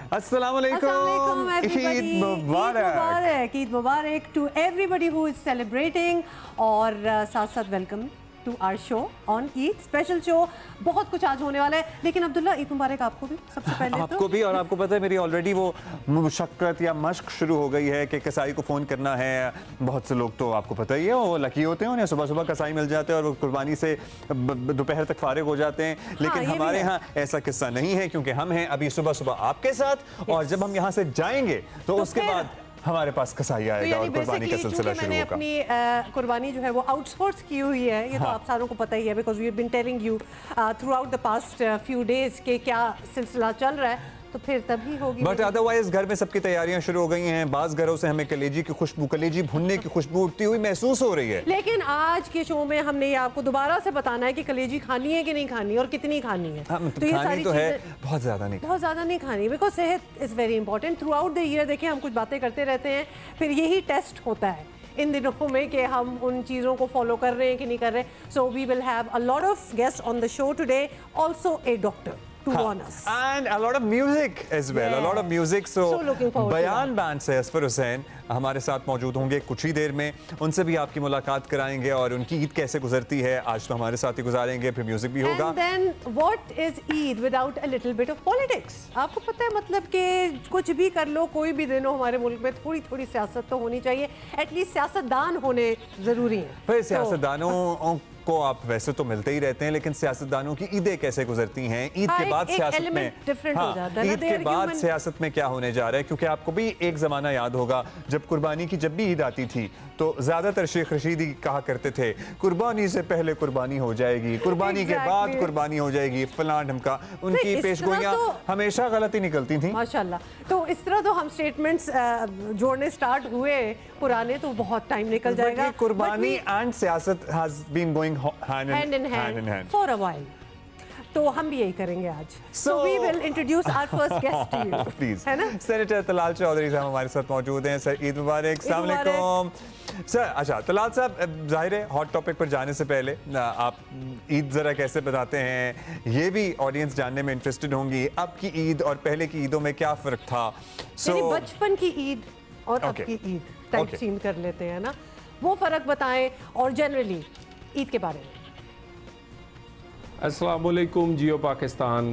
Assalamualaikum. Eid Mubarak. Eid Mubarak to everybody who is celebrating और साथ साथ welcome to our show on Eid special show. बहुत कुछ आज होने वाला है, लेकिन अब्दुल्ला ईद मुबारक आपको भी सबसे पहले। आपको भी, और आपको पता है मेरी ऑलरेडी वो मुशक्कत या मश्क शुरू हो गई है कि कसाई को फ़ोन करना है। बहुत से लोग तो आपको पता ही है वो लकी होते हैं, उन्हें सुबह सुबह कसाई मिल जाते हैं और वो कुर्बानी से दोपहर तक फारिग हो जाते हैं। लेकिन हमारे यहाँ ऐसा किस्सा नहीं है, क्योंकि हम हैं अभी सुबह सुबह आपके साथ, और जब हम यहाँ से जाएंगे तो उसके बाद हमारे पास कसाई आएगा और कुर्बानी का सिलसिला शुरू होगा। अपनी कुर्बानी जो है वो आउटसोर्स की हुई है, ये तो आप सारों को पता ही है, because we have been telling you throughout the past few days के क्या सिलसिला चल रहा है, तो फिर तभी होगी। बट अदरवाइज घर में सबकी तैयारियां शुरू हो गई हैं। बाज़ घरों से हमें कलेजी की खुशबू, कलेजी भुनने की खुशबू उठती हुई महसूस हो रही है। लेकिन आज के शो में हमने ये आपको दोबारा से बताना है कि कलेजी खानी है कि नहीं खानी और कितनी खानी है। तो ये सारी तो है, बहुत ज्यादा नहीं खानी, बिकॉज सेहत is very important through out the year. देखिए हम कुछ बातें करते रहते हैं, फिर यही टेस्ट होता है इन दिनों में कि हम उन चीज़ों को फॉलो कर रहे हैं कि नहीं कर रहे। So we will have a lot of guest on the show today, also a doctor and a lot of music as well. A lot of music. So बयान बैंड से असफर हुसैन हमारे साथ मौजूद होंगे कुछ ही देर में। उनसे भी आपकी मुलाकात कराएंगे और उनकी ईद कैसे गुजरती है आज तो हमारे साथ ही गुजारेंगे, फिर म्यूजिक भी होगा। And then what is Eid without a little bit of politics? आपको पता है, मतलब कि कुछ भी कर लो, कोई भी दिन हो, हमारे मुल्क में थोड़ी थोड़ी सियासत तो होनी चाहिए, एटलीस्ट सियासतदान होने जरूरी है। फिर सियासतदानों को आप वैसे तो मिलते ही रहते हैं, लेकिन सियासतदानों की ईदें कैसे गुजरती हैं, ईद के बाद सियासत में, ईद के बाद सियासत में क्या होने जा रहा है। क्योंकि आपको भी एक जमाना याद होगा जब कुर्बानी की जब भी ईद आती थी तो ज्यादातर शेख रशीदी कहा करते थे कुर्बानी से पहले कुर्बानी हो जाएगी, कुर्बानी के बाद कुर्बानी हो जाएगी, फलान ढमका। उनकी पेशगोइयां हमेशा गलत ही निकलती थी माशाल्लाह। तो इस तरह तो हम स्टेटमेंट्स जोड़ने स्टार्ट हुए पुराने, तो बहुत टाइम निकल जाएगा। कुर्बानी एंड सियासत has been going hand in hand for a while. तो हम भी यही करेंगे आज। So we will introduce our first guest to you. Please. है ना? सेनेटर तलाल चौधरी साहब हमारे साथ मौजूद हैं। सर ईद मुबारक। अस्सलाम वालेकुम सर। अच्छा तलाल साहब, जाहिर है हॉट टॉपिक पर जाने से पहले आप ईद ज़रा कैसे बताते हैं, ये भी ऑडियंस जानने में इंटरेस्टेड होंगी। अब की ईद और पहले की ईदों में क्या फ़र्क था? बचपन की ईद और अब की ईद टाइप सीन कर लेते हैं ना, वो फ़र्क बताएं, और जनरली ईद के बारे में। अस्सलाम वालेकुम, जियो पाकिस्तान,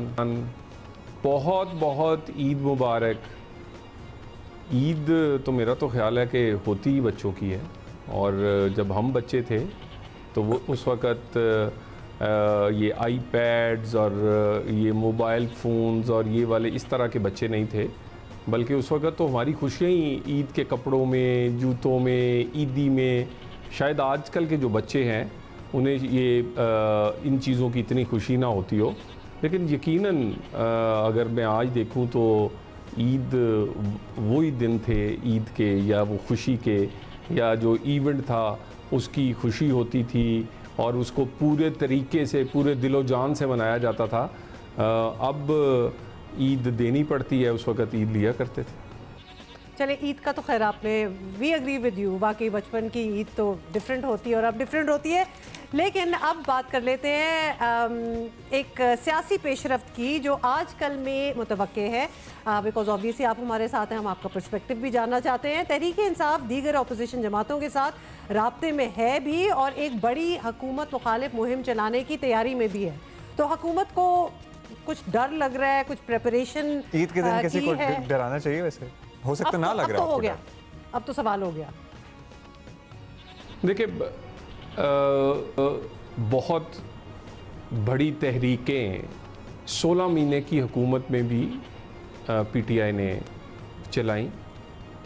बहुत बहुत ईद मुबारक। ईद तो मेरा तो ख्याल है कि होती ही बच्चों की है, और जब हम बच्चे थे तो वो उस वक़्त ये आईपैड्स और ये मोबाइल फ़ोन्स और ये वाले इस तरह के बच्चे नहीं थे, बल्कि उस वक़्त तो हमारी खुशियाँ ही ईद के कपड़ों में, जूतों में, ईदी में। शायद आजकल के जो बच्चे हैं उन्हें ये इन चीज़ों की इतनी खुशी ना होती हो, लेकिन यकीनन अगर मैं आज देखूं तो ईद वही दिन थे ईद के, या वो खुशी के, या जो इवेंट था उसकी खुशी होती थी, और उसको पूरे तरीके से पूरे दिलो जान से मनाया जाता था। अब ईद देनी पड़ती है, उस वक़्त ईद लिया करते थे। चले ईद का तो खैर आपने, वी एग्री विद यू, वाकई बचपन की ईद तो डिफरेंट होती है और अब डिफरेंट होती है। लेकिन अब बात कर लेते हैं एक सियासी पेशरफ्त की जो आजकल में मुतवक्के है, बिकॉज ऑब्वियसली आप हमारे साथ हैं, हम आपका पर्सपेक्टिव भी जानना चाहते हैं। तहरीक इंसाफ दीगर अपोजिशन जमातों के साथ राब्ते में है भी, और एक बड़ी हुकूमत मुखालिफ मुहिम चलाने की तैयारी में भी है। तो हुकूमत को कुछ डर लग रहा है, कुछ प्रिपरेशन ईद के दिन किसी को डराना चाहिए? वैसे हो सकता ना लग रहा हो गया, अब तो सवाल हो गया। देखिए बहुत बड़ी तहरीकें 16 महीने की हुकूमत में भी पीटीआई ने चलाई।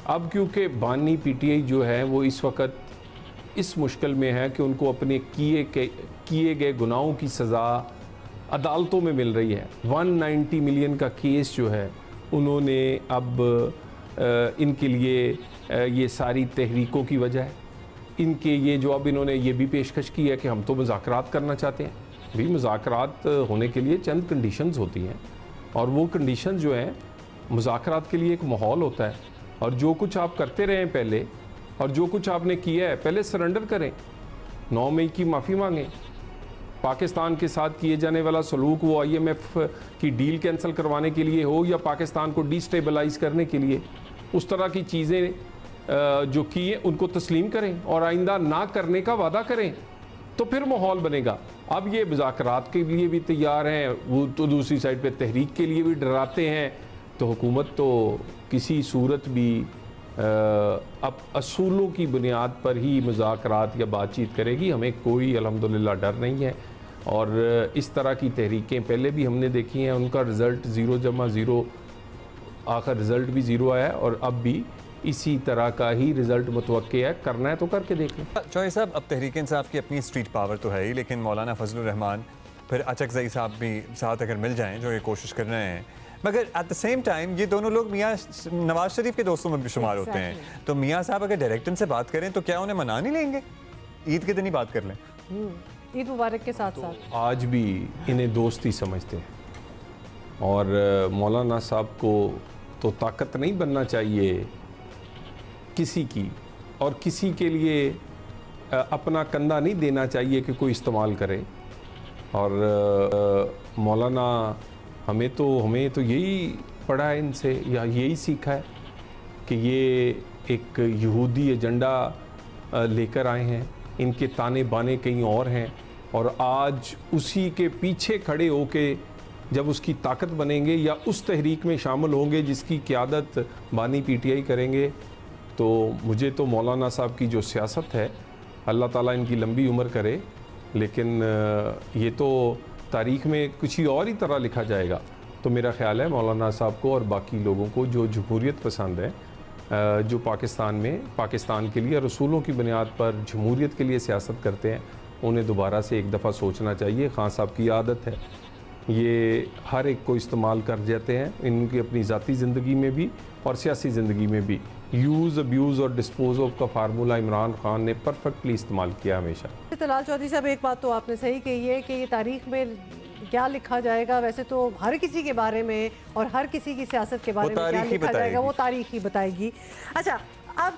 अब क्योंकि बानी पीटीआई जो है वो इस वक्त इस मुश्किल में है कि उनको अपने किए गए गुनाहों की सज़ा अदालतों में मिल रही है। 190 मिलियन का केस जो है उन्होंने अब इनके लिए ये सारी तहरीकों की वजह है, इनके ये जो अब इन्होंने ये भी पेशकश की है कि हम तो मुज़ाकरात करना चाहते हैं। भी मुज़ाकरात होने के लिए चंद कंडीशंस होती हैं, और वो कंडीशंस जो हैं मुज़ाकरात के लिए एक माहौल होता है, और जो कुछ आप करते रहें पहले, और जो कुछ आपने किया है पहले सरेंडर करें, 9 मई की माफ़ी मांगें, पाकिस्तान के साथ किए जाने वाला सलूक वो IMF की डील कैंसिल करवाने के लिए हो या पाकिस्तान को डिस्टेबलाइज करने के लिए, उस तरह की चीज़ें जो की हैं उनको तस्लीम करें और आइंदा ना करने का वादा करें, तो फिर माहौल बनेगा। अब ये मुज़ाकरात के लिए भी तैयार हैं, वो तो दूसरी साइड पे तहरीक के लिए भी डराते हैं, तो हुकूमत तो किसी सूरत भी अब असूलों की बुनियाद पर ही मुज़ाकरात या बातचीत करेगी। हमें कोई अल्हम्दुलिल्लाह डर नहीं है, और इस तरह की तहरीकें पहले भी हमने देखी हैं, उनका रिज़ल्ट 0-0 आखिर रिज़ल्ट भी 0 आया है, और अब भी इसी तरह का ही रिज़ल्ट मुतवक्के है। करना है तो करके देख लें। चौधरी साहब, अब तहरीक इंसाफ की अपनी स्ट्रीट पावर तो है ही, लेकिन मौलाना फजलुर रहमान फिर अचकज़ई साहब भी साथ अगर मिल जाएँ, जो ये कोशिश कर रहे हैं, मगर एट द सेम टाइम ये दोनों लोग मियाँ नवाज शरीफ के दोस्तों में भी शुमार होते हैं, तो मियाँ साहब अगर डायरेक्ट इनसे बात करें तो क्या उन्हें मना नहीं लेंगे? ईद के दिन ही बात कर लें, ईद मुबारक के साथ साथ। आज भी इन्हें दोस्त ही समझते हैं, और मौलाना साहब को तो ताकत नहीं बनना चाहिए किसी की, और किसी के लिए अपना कंधा नहीं देना चाहिए कि कोई इस्तेमाल करे। और मौलाना हमें तो यही पढ़ा है इनसे, या यही सीखा है कि ये एक यहूदी एजेंडा लेकर आए हैं, इनके ताने बाने कहीं और हैं, और आज उसी के पीछे खड़े होके जब उसकी ताकत बनेंगे या उस तहरीक में शामिल होंगे जिसकी क़यादत बानी PTI करेंगे, तो मुझे तो मौलाना साहब की जो सियासत है, अल्लाह ताला इनकी लंबी उम्र करे, लेकिन ये तो तारीख़ में कुछ ही और ही तरह लिखा जाएगा। तो मेरा ख़्याल है मौलाना साहब को और बाकी लोगों को जो जमहूरियत पसंद है, जो पाकिस्तान में पाकिस्तान के लिए रसूलों की बुनियाद पर जमहूरियत के लिए सियासत करते हैं, उन्हें दोबारा से एक दफ़ा सोचना चाहिए। खान साहब की आदत है, ये हर एक को इस्तेमाल कर जाते हैं, इनकी अपनी ज़ाती ज़िंदगी में भी और सियासी ज़िंदगी में भी। यूज़, अब्यूज़ और डिस्पोज ऑफ का फार्मूला इमरान खान ने परफेक्टली इस्तेमाल किया हमेशा। तलाल चौधरी साहब, एक बात तो आपने सही कही है कि ये तारीख में क्या लिखा जाएगा, वैसे तो हर किसी के बारे में और हर किसी की सियासत के बारे में क्या लिखा जाएगा वो तारीख ही बताएगी। अच्छा, अब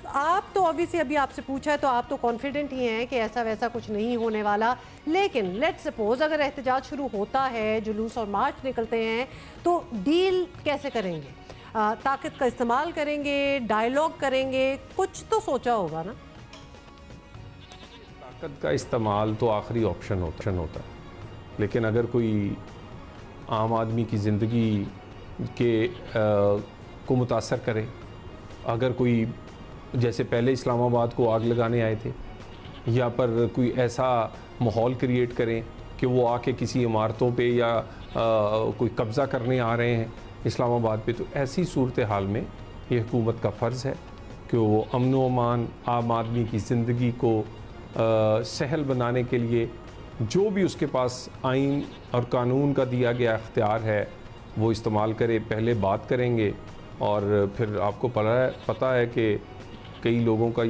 आप तो ऑब्वियसली अभी आपसे पूछा है तो आप तो कॉन्फिडेंट ही हैं कि ऐसा वैसा कुछ नहीं होने वाला, लेकिन लेट्स सपोज अगर एहतजाज शुरू होता है, जुलूस और मार्च निकलते हैं, तो डील कैसे करेंगे? ताकत का इस्तेमाल करेंगे, डायलॉग करेंगे, कुछ तो सोचा होगा ना? ताकत का इस्तेमाल तो आखिरी ऑप्शन होता है, लेकिन अगर कोई आम आदमी की ज़िंदगी को मुतासर करे, अगर कोई जैसे पहले इस्लामाबाद को आग लगाने आए थे, या पर कोई ऐसा माहौल क्रिएट करें कि वो आके किसी इमारतों पे या कोई कब्ज़ा करने आ रहे हैं इस्लामाबाद पे, तो ऐसी सूरत हाल में ये हुकूमत का फ़र्ज़ है कि वो अमन व अमान, आम आदमी की ज़िंदगी को सहल बनाने के लिए जो भी उसके पास आइन और कानून का दिया गया इख्तियार है वो इस्तेमाल करे। पहले बात करेंगे और फिर आपको पता है कि कई लोगों का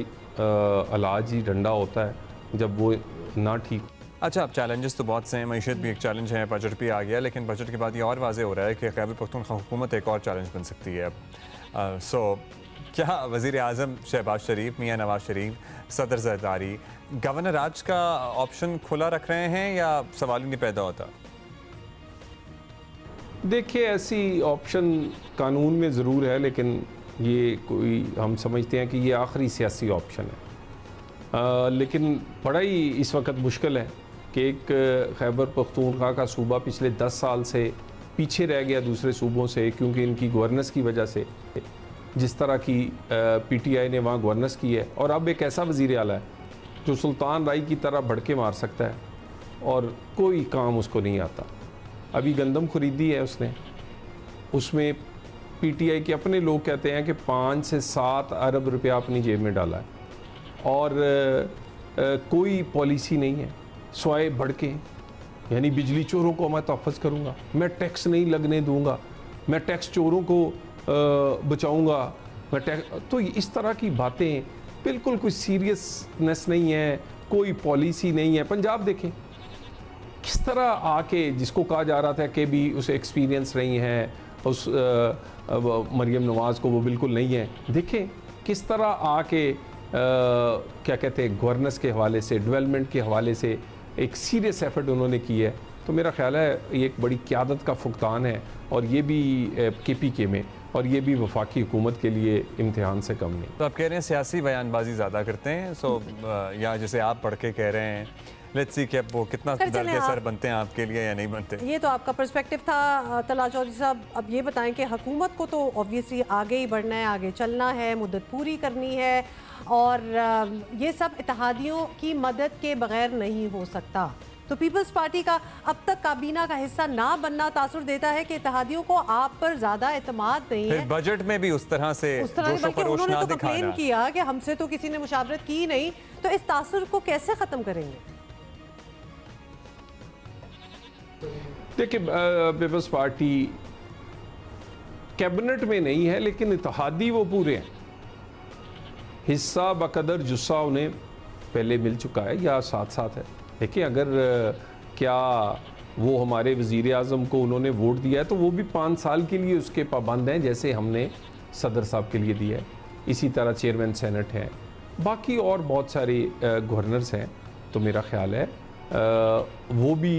इलाज ही डंडा होता है जब वो ना ठीक। अच्छा, अब चैलेंजेस तो बहुत से हैं, मईशत भी एक चैलेंज है, बजट भी आ गया, लेकिन बजट के बाद ये और वाज़े हो रहा है कि खैबर पख्तूनख्वा हुकूमत एक और चैलेंज बन सकती है अब। सो क्या वज़ीर आज़म शहबाज शरीफ, मियाँ नवाज शरीफ, सदर ज़रदारी गवर्नर राज का ऑप्शन खुला रख रहे हैं या सवाल ही नहीं पैदा होता? देखिए, ऐसी ऑप्शन कानून में ज़रूर है, लेकिन ये कोई हम समझते हैं कि ये आखिरी सियासी ऑप्शन है। लेकिन बड़ा ही इस वक्त मुश्किल है कि एक खैबर पख्तूनख्वा का सूबा पिछले 10 साल से पीछे रह गया दूसरे सूबों से, क्योंकि इनकी गवर्नेंस की वजह से, जिस तरह की PTI ने वहाँ गवर्नेंस की है। और अब एक ऐसा वज़ीर आला है जो सुल्तान राय की तरह भड़के मार सकता है और कोई काम उसको नहीं आता। अभी गंदम खरीदी है उसने, उसमें PTI के अपने लोग कहते हैं कि 5 से 7 अरब रुपया अपनी जेब में डाला है, और कोई पॉलिसी नहीं है स्वाय भड़के। यानी बिजली चोरों को मैं तहफ़्फ़ुज़ करूँगा, मैं टैक्स नहीं लगने दूँगा, मैं टैक्स चोरों को बचाऊँगा, मैं टैक्स। तो इस तरह की बातें, बिल्कुल कोई सीरियसनेस नहीं है, कोई पॉलिसी नहीं है। पंजाब देखें किस तरह आके, जिसको कहा जा रहा था कि भी उसे एक्सपीरियंस नहीं है, उस मरियम नवाज़ को वो बिल्कुल नहीं है, देखें किस तरह आके क्या कहते हैं गवर्नेंस के हवाले से, डेवलपमेंट के हवाले से एक सीरियस एफर्ट उन्होंने की है। तो मेरा ख्याल है ये एक बड़ी क़यादत का फुकदान है, और ये भी KPK में, और ये भी वफाकी हुकूमत के लिए इम्तिहान से कम नहीं। तो आप कह रहे हैं सियासी बयानबाजी ज़्यादा करते हैं, सो या जैसे आप पढ़ के कह रहे हैं, लेट्स सी कि अब वो कितना दर्द सर बनते हैं आपके लिए या नहीं बनते। ये तो आपका पर्सपेक्टिव था तलहा चौधरी साहब। अब ये बताएं कि हुकूमत को तो ऑब्वियसली आगे ही बढ़ना है, आगे चलना है, मुद्दत पूरी करनी है, और ये सब इत्तेहादियों की मदद के बगैर नहीं हो सकता। तो पीपल्स पार्टी का अब तक काबीना का हिस्सा ना बनना तासुर देता है कि इत्तेहादियों को आप पर ज्यादा एतमाद नहीं है। बजट में भी उस तरह से बल्कि उन्होंने तो कंप्लेन किया कि हमसे तो किसी ने मुशावरत की नहीं। तो इस तासुर को कैसे खत्म करेंगे? देखिए, पीपल्स पार्टी कैबिनेट में नहीं है, लेकिन इत्तेहादी वो पूरे हैं। हिस्सा बकदर जुस्सा उन्हें पहले मिल चुका है या साथ साथ है। देखिए, अगर क्या वो हमारे वज़ीर आज़म को उन्होंने वोट दिया है तो वो भी 5 साल के लिए उसके पाबंद हैं, जैसे हमने सदर साहब के लिए दिया है। इसी तरह चेयरमैन सेनेट है, बाकी और बहुत सारे गवर्नर्स हैं। तो मेरा ख्याल है वो भी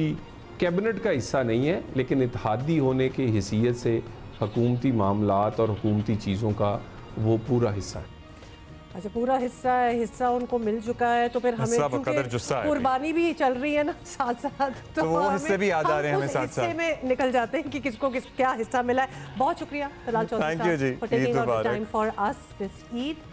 कैबिनेट का हिस्सा नहीं है, लेकिन इत्तेहादी होने की हैसियत से हुकूमती मामलात और हुकूमती चीज़ों का वो पूरा हिस्सा है। अच्छा, पूरा हिस्सा उनको मिल चुका है। तो फिर हमें कुर्बानी भी चल रही है ना साथ साथ, तो वो हिस्से भी याद आ रहे हैं हमें साथ साथ में निकल जाते हैं कि किसको क्या हिस्सा मिला है। बहुत शुक्रिया Talha Chaudhry sahib for taking out the time for us this Eid.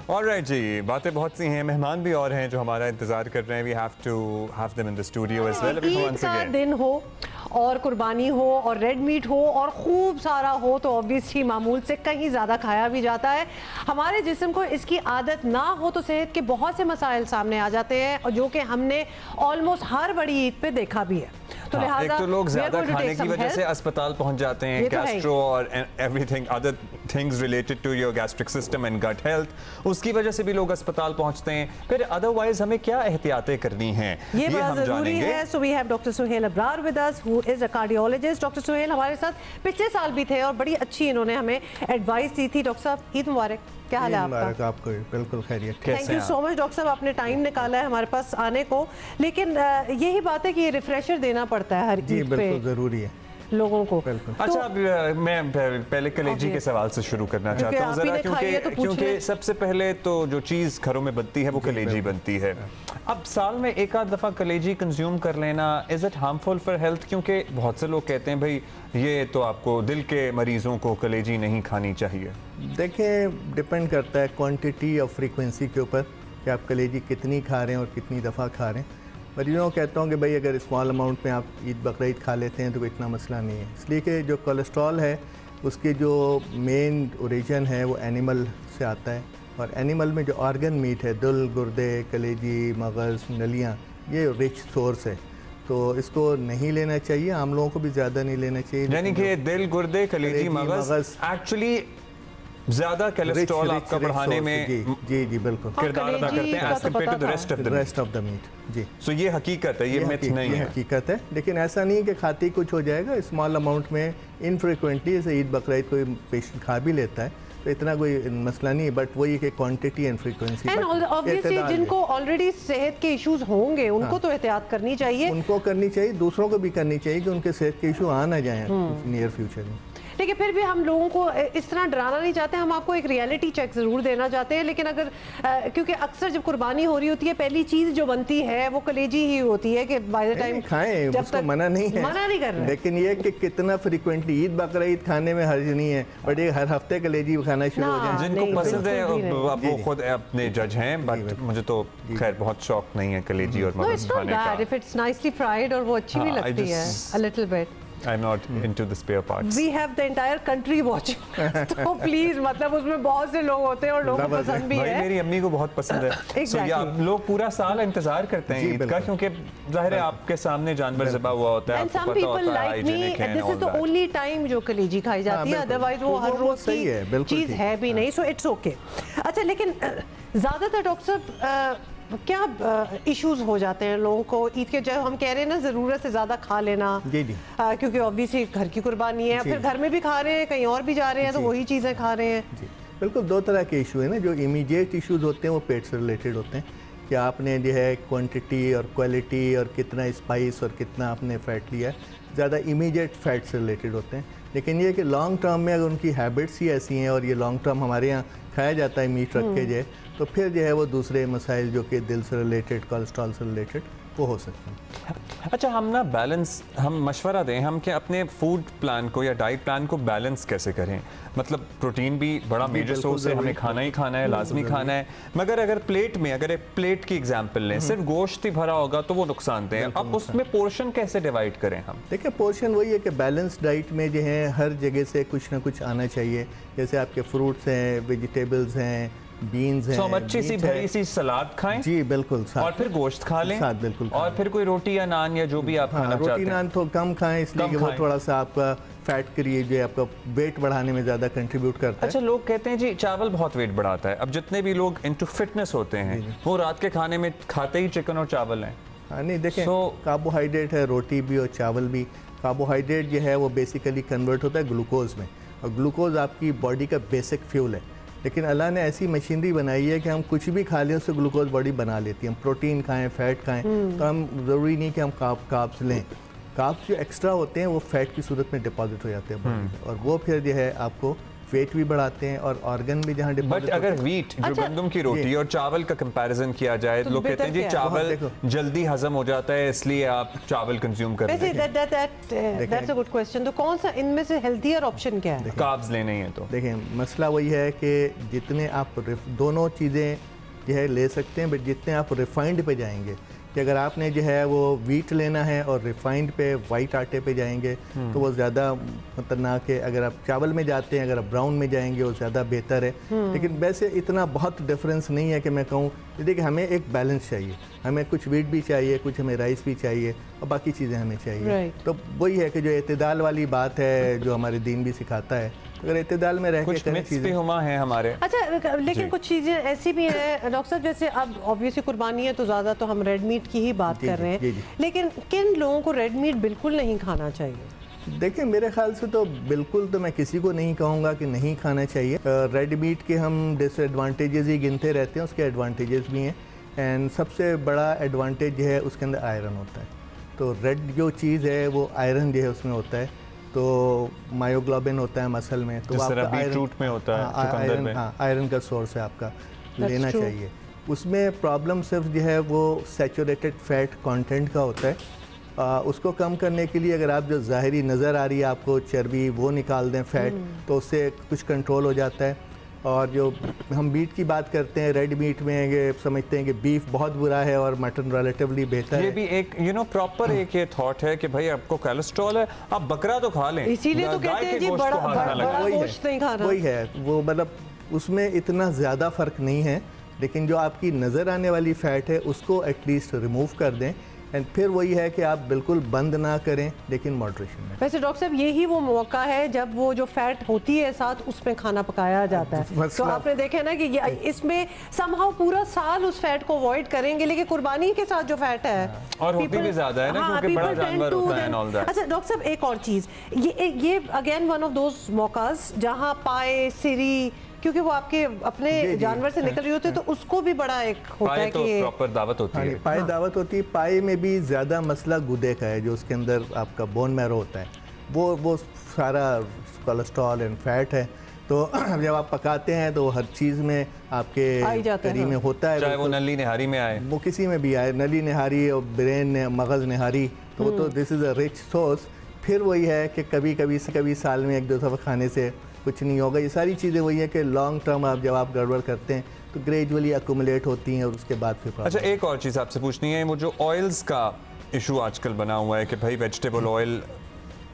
Alright जी, बातें बहुत सी हैं, मेहमान भी और हैं जो हमारा इंतजार कर रहे हैं। We have to have them in the studio as well. Eid का दिन हो और कुर्बानी हो और रेड मीट हो और खूब सारा हो तो ऑब्वियसली मामूल से कहीं ज़्यादा खाया भी जाता है। हमारे जिस्म को इसकी आदत ना हो तो सेहत के बहुत से मसाइल सामने आ जाते हैं, और जो कि हमने ऑलमोस्ट हर बड़ी ईद पे देखा भी है। तो एक तो लोग ज्यादा खाने की वजह से अस्पताल पहुंच जाते हैं, गैस्ट्रो और everything other things related to your gastric system and gut health, उसकी वजह से भी लोग अस्पताल पहुंचते हैं। फिर अदरवाइज हमें क्या एहतियातें करनी हैं, ये बड़ा जरूरी है। So we have doctor Suhail Abrar with us who is a cardiologist. Doctor Suhail हमारे साथ पिछले साल भी थे और बड़ी अच्छी इन्होंने हमें एडवाइस दी थी। डॉक्टर साहब, ईद मुबारक। क्या हाल है आपका? आपको बिल्कुल खैरियत। Thank you so much doctor साहब, आपने टाइम निकाला है हमारे पास आने को। लेकिन यही बात है कि रिफ्रेशर देना पड़ता है हर ईद पे, जरूरी है लोगों को। अच्छा, अब मैं पहले कलेजी के सवाल से शुरू करना चाहता हूँ जरा, क्योंकि सबसे पहले तो जो चीज़ घरों में बनती है वो कलेजी बनती है। अब साल में एक आध दफ़ा कलेजी कंज्यूम कर लेना, is it harmful for health? क्योंकि बहुत से लोग कहते हैं भाई ये तो आपको दिल के मरीजों को कलेजी नहीं खानी चाहिए। देखिए, डिपेंड करता है क्वांटिटी और फ्रीक्वेंसी के ऊपर कि आप कलेजी कितनी खा रहे हैं और कितनी दफ़ा खा रहे हैं। मरीजों को कहता हूँ कि भाई अगर स्मॉल अमाउंट में आप ईद बकरीद खा लेते हैं तो कोई इतना मसला नहीं है, इसलिए कि जो कोलेस्ट्रॉल है उसकी जो मेन ओरिजिन है वो एनिमल से आता है, और एनिमल में जो ऑर्गन मीट है, दिल, गुर्दे, कलेजी, मगज़, नलियाँ, ये रिच सोर्स है, तो इसको नहीं लेना चाहिए। आम लोगों को भी ज़्यादा नहीं लेना चाहिए। यानी कि दिल, गुर्दे, कलेजी, मगज़ एक्चुअली ज़्यादा कोलेस्ट्रॉल आपका बढ़ाने में जी बिल्कुल किरदार अदा करते हैं as compared to the rest of the meat. जी, सो ये हकीकत है, ये मिथ नहीं है, हकीकत है। लेकिन ऐसा नहीं है कि खाते ही कुछ हो जाएगा। स्मॉल अमाउंट में इनफ्रिक्वेंटली, जैसे ईद बकरीद कोई पेशेंट खा भी लेता है तो इतना कोई मसला नहीं है, बट वही कि quantity and frequency. And obviously जिनको ऑलरेडी सेहत के इश्यूज होंगे उनको तो एहतियात करनी चाहिए, उनको करनी चाहिए, दूसरों को भी करनी चाहिए कि उनके सेहत के इशू आ ना जाए नियर फ्यूचर में। लेकिन फिर भी हम लोगों को इस तरह डराना नहीं चाहते, हम आपको एक रियलिटी चेक ज़रूर देना चाहते हैं। लेकिन अगर क्योंकि अक्सर जब कुर्बानी हो रही होती है पहली चीज़ जो बनती है वो कलेजी ही होती है कि बाय द टाइम खाएं, उसको मना नहीं है, मना नहीं कर रहे, लेकिन ये कि कितना फ्रिक्वेंटली ईद बकरीद खाने में हर्ज नहीं है, बट ये हर हफ्ते कलेजी खाना शुरू हो जाए। जिनको पसंद है वो खुद अपने जज हैं, बट मुझे तो खैर बहुत शौक नहीं है कलेजी और मगज़ खाने का। इफ इट्स नाइसली फ्राइड और वो अच्छी भी लगती है a little bit. I'm not into the spare parts. We have the entire country watching. तो प्लीज, मतलब उसमें बहुत से लोग होते हैं और लोगों को पसंद भी है। मेरी अम्मी को बहुत पसंद है। So या लोग पूरा साल इंतजार करते हैं ईद का, क्योंकि जाहिर है आपके सामने जानवर ज़िबा हुआ होता है, आपको पता होता है हाइजीनिक है। This is the only time जो कलेजी खाई जाती है, अदरवाइज वो हर रोज की चीज है भी नहीं। So it's okay. अच्छा, लेकिन ज्यादातर डॉक्टर साहब क्या इश्यूज हो जाते हैं लोगों को ईद के, जब हम कह रहे हैं ना ज़रूरत से ज़्यादा खा लेना, क्योंकि ऑब्वियसली घर की कुर्बानी है, फिर घर में भी खा रहे हैं, कहीं और भी जा रहे हैं तो वही चीज़ें खा रहे हैं। बिल्कुल, दो तरह के इशू है ना। जो इमीडिएट इश्यूज होते हैं वो पेट से रिलेटेड होते हैं, कि आपने जो है क्वांटिटी और क्वालिटी और कितना स्पाइस और कितना आपने फ़ैट लिया है, ज़्यादा इमीडिएट फ़ैट से रिलेटेड होते हैं। लेकिन ये कि लॉन्ग टर्म में अगर उनकी हैबिट्स ही ऐसी हैं और ये लॉन्ग टर्म हमारे यहाँ खाया जाता है मीट रख के जो है, तो फिर जो है वो दूसरे मसाइल जो कि दिल से रिलेटेड, कोलेस्ट्रॉल से रिलेटेड, वो हो सकते हैं। अच्छा, हम ना बैलेंस, हम मशवरा दें हम कि अपने फूड प्लान को या डाइट प्लान को बैलेंस कैसे करें? मतलब प्रोटीन भी बड़ा मेजर सोर्स है, हमें खाना ही खाना है, लाजमी खाना है, मगर अगर प्लेट में, अगर एक प्लेट की एग्जांपल लें, सिर्फ गोश्त ही भरा होगा तो वो नुकसानदेह है। अब उसमें पोर्शन कैसे डिवाइड करें हम? देखिए, पोर्शन वही है कि बैलेंस डाइट में जो है हर जगह से कुछ ना कुछ आना चाहिए। जैसे आपके फ्रूट्स हैं, वेजिटेबल्स हैं, बीन्स हैं, हम अच्छी सी भरी सी सलाद खाएं, जी बिल्कुल, और फिर गोश्त खा लें, साथ बिल्कुल, और फिर कोई रोटी या नान या जो भी आप खाना चाहते हैं। रोटी नान तो कम खाएं, इसलिए कि वो थोड़ा सा आपका फैट क्रिएट जो है आपका वेट बढ़ाने में ज़्यादा कंट्रीब्यूट करता है। अच्छा, लोग कहते हैं जी चावल बहुत वेट बढ़ाता है। अब जितने भी लोग इनटू फिटनेस होते हैं वो रात के खाने में खाते ही चिकन और चावल हैं। हाँ, नहीं देखें, कार्बोहाइड्रेट है, रोटी भी और चावल भी। कार्बोहाइड्रेट जो है वो बेसिकली कन्वर्ट होता है ग्लूकोज में, और ग्लूकोज आपकी बॉडी का बेसिक फ्यूल है। लेकिन अल्लाह ने ऐसी मशीनरी बनाई है कि हम कुछ भी खा लें उससे ग्लूकोज बॉडी बना लेती है। हम प्रोटीन खाएं, फैट खाएं, तो हम ज़रूरी नहीं कि हम कार्ब्स लें। कार्ब्स जो एक्स्ट्रा होते हैं वो फैट की सूरत में डिपॉजिट हो जाते हैं बॉडी में, और वो फिर जो है आपको वेट भी बढ़ाते हैं और ऑर्गन भी जहाँ डिपॉजिट। बट अगर वीट जो गंदम की रोटी और चावल का कंपैरिजन किया जाए तो लोग कहते हैं जी चावल जल्दी हजम हो जाता है इसलिए आप चावल कंज्यूम कर रहे हैं। That's a good question. तो कौन सा इनमें से हेल्थियर ऑप्शन क्या है? कार्ब्स लेने हैं तो देखें, मसला वही है कि जितने आप दोनों चीज़ें जो है ले सकते हैं, बट जितने आप रिफाइंड पे जाएंगे, कि अगर आपने जो है वो वीट लेना है और रिफाइंड पे, वाइट आटे पे जाएंगे तो वो ज़्यादा खतरनाक है। अगर आप चावल में जाते हैं, अगर आप ब्राउन में जाएंगे वो ज़्यादा बेहतर है। लेकिन वैसे इतना बहुत डिफरेंस नहीं है कि मैं कहूँ। देखिए, हमें एक बैलेंस चाहिए, हमें कुछ वीट भी चाहिए, कुछ हमें राइस भी चाहिए, और बाकी चीज़ें हमें चाहिए। तो वही है कि जो इत्तेदाल वाली बात है जो हमारे दीन भी सिखाता है, अगर इत्तेदाल में रह के चीज़ें हैं हमारे। अच्छा, लेकिन कुछ चीज़ें ऐसी भी हैं डॉक्टर साहब, जैसे अब ऑब्वियसली कुर्बानी है तो ज़्यादा तो हम रेड मीट की ही बात कर रहे हैं, लेकिन किन लोगों को रेड मीट बिल्कुल नहीं खाना चाहिए? देखिए, मेरे ख्याल से तो बिल्कुल तो मैं किसी को नहीं कहूँगा कि नहीं खाना चाहिए। रेड मीट के हम डिसएडवांटेजेस ही गिनते रहते हैं, उसके एडवांटेजेस भी हैं। एंड सबसे बड़ा एडवांटेज जो है उसके अंदर आयरन होता है। तो रेड जो चीज़ है वो आयरन जो है उसमें होता है, तो मायोग्लोबिन होता है मसल में, तो आपका बीटरूट में होता है, आयरन का सोर्स है आपका, लेना चाहिए। उसमें प्रॉब्लम सिर्फ जो है वो सैचुरेटेड फैट कंटेंट का होता है। उसको कम करने के लिए अगर आप जो ज़ाहिरी नज़र आ रही है आपको चर्बी, वो निकाल दें फैट, तो उससे कुछ कंट्रोल हो जाता है। और जो हम मीट की बात करते हैं, रेड मीट में ये समझते हैं कि बीफ बहुत बुरा है और मटन रिलेटिवली बेहतर है। ये भी एक प्रॉपर एक ये थॉट है कि भाई आपको कोलेस्ट्रॉल है, आप बकरा तो खा लें, इसीलिए तो कहते हैं जी बड़ा गोश्त नहीं खाना। वही है वो, मतलब उसमें इतना ज़्यादा फ़र्क नहीं है, लेकिन जो आपकी नज़र आने वाली फ़ैट है उसको एटलीस्ट रिमूव कर दें। एंड फिर वही है कि आप बिल्कुल बंद ना करें, लेकिन मॉडरेशन में। वैसे डॉक्टर साहब, यही वो मौका है जब वो जो फैट होती है साथ उसमें खाना पकाया जाता है। तो आपने देखा ना कि इसमें समहाउ पूरा साल उस फैट को अवॉइड करेंगे, लेकिन कुर्बानी के साथ जो फैट है और होती भी ज्यादा है ना, क्योंकि बड़ा जानवर होता है एंड ऑल दैट। अच्छा डॉक्टर साहब, एक और चीज, ये अगेन वन ऑफ दोस मौकास जहां पाए, सिरी, क्योंकि वो आपके अपने जानवर से निकल रही होती है, तो उसको भी बड़ा एक होता है कि प्रॉपर दावत होती है। पाए दावत होती है। पाए में भी ज़्यादा मसला गुदे का है, जो उसके अंदर आपका बोन मैरो होता है, वो सारा कोलेस्ट्रॉल एंड फैट है। तो जब आप पकाते हैं तो हर चीज़ में आपके करी में होता है, चाहे वो नली निहारी में आए, वो किसी में भी आए, नली निहारी और ब्रेन मगज़ निहारी, तो तो this is a rich source. फिर वही है कि कभी साल में 1-2 दफ़ा खाने से कुछ नहीं होगा। ये सारी चीज़ें वही है कि लॉन्ग टर्म आप जब आप गड़बड़ करते हैं तो ग्रेजुअली अक्यूमुलेट होती हैं और उसके बाद फिर। अच्छा, एक और चीज़ आपसे पूछनी है, वो जो ऑयल्स का इशू आजकल बना हुआ है कि भाई vegetable oil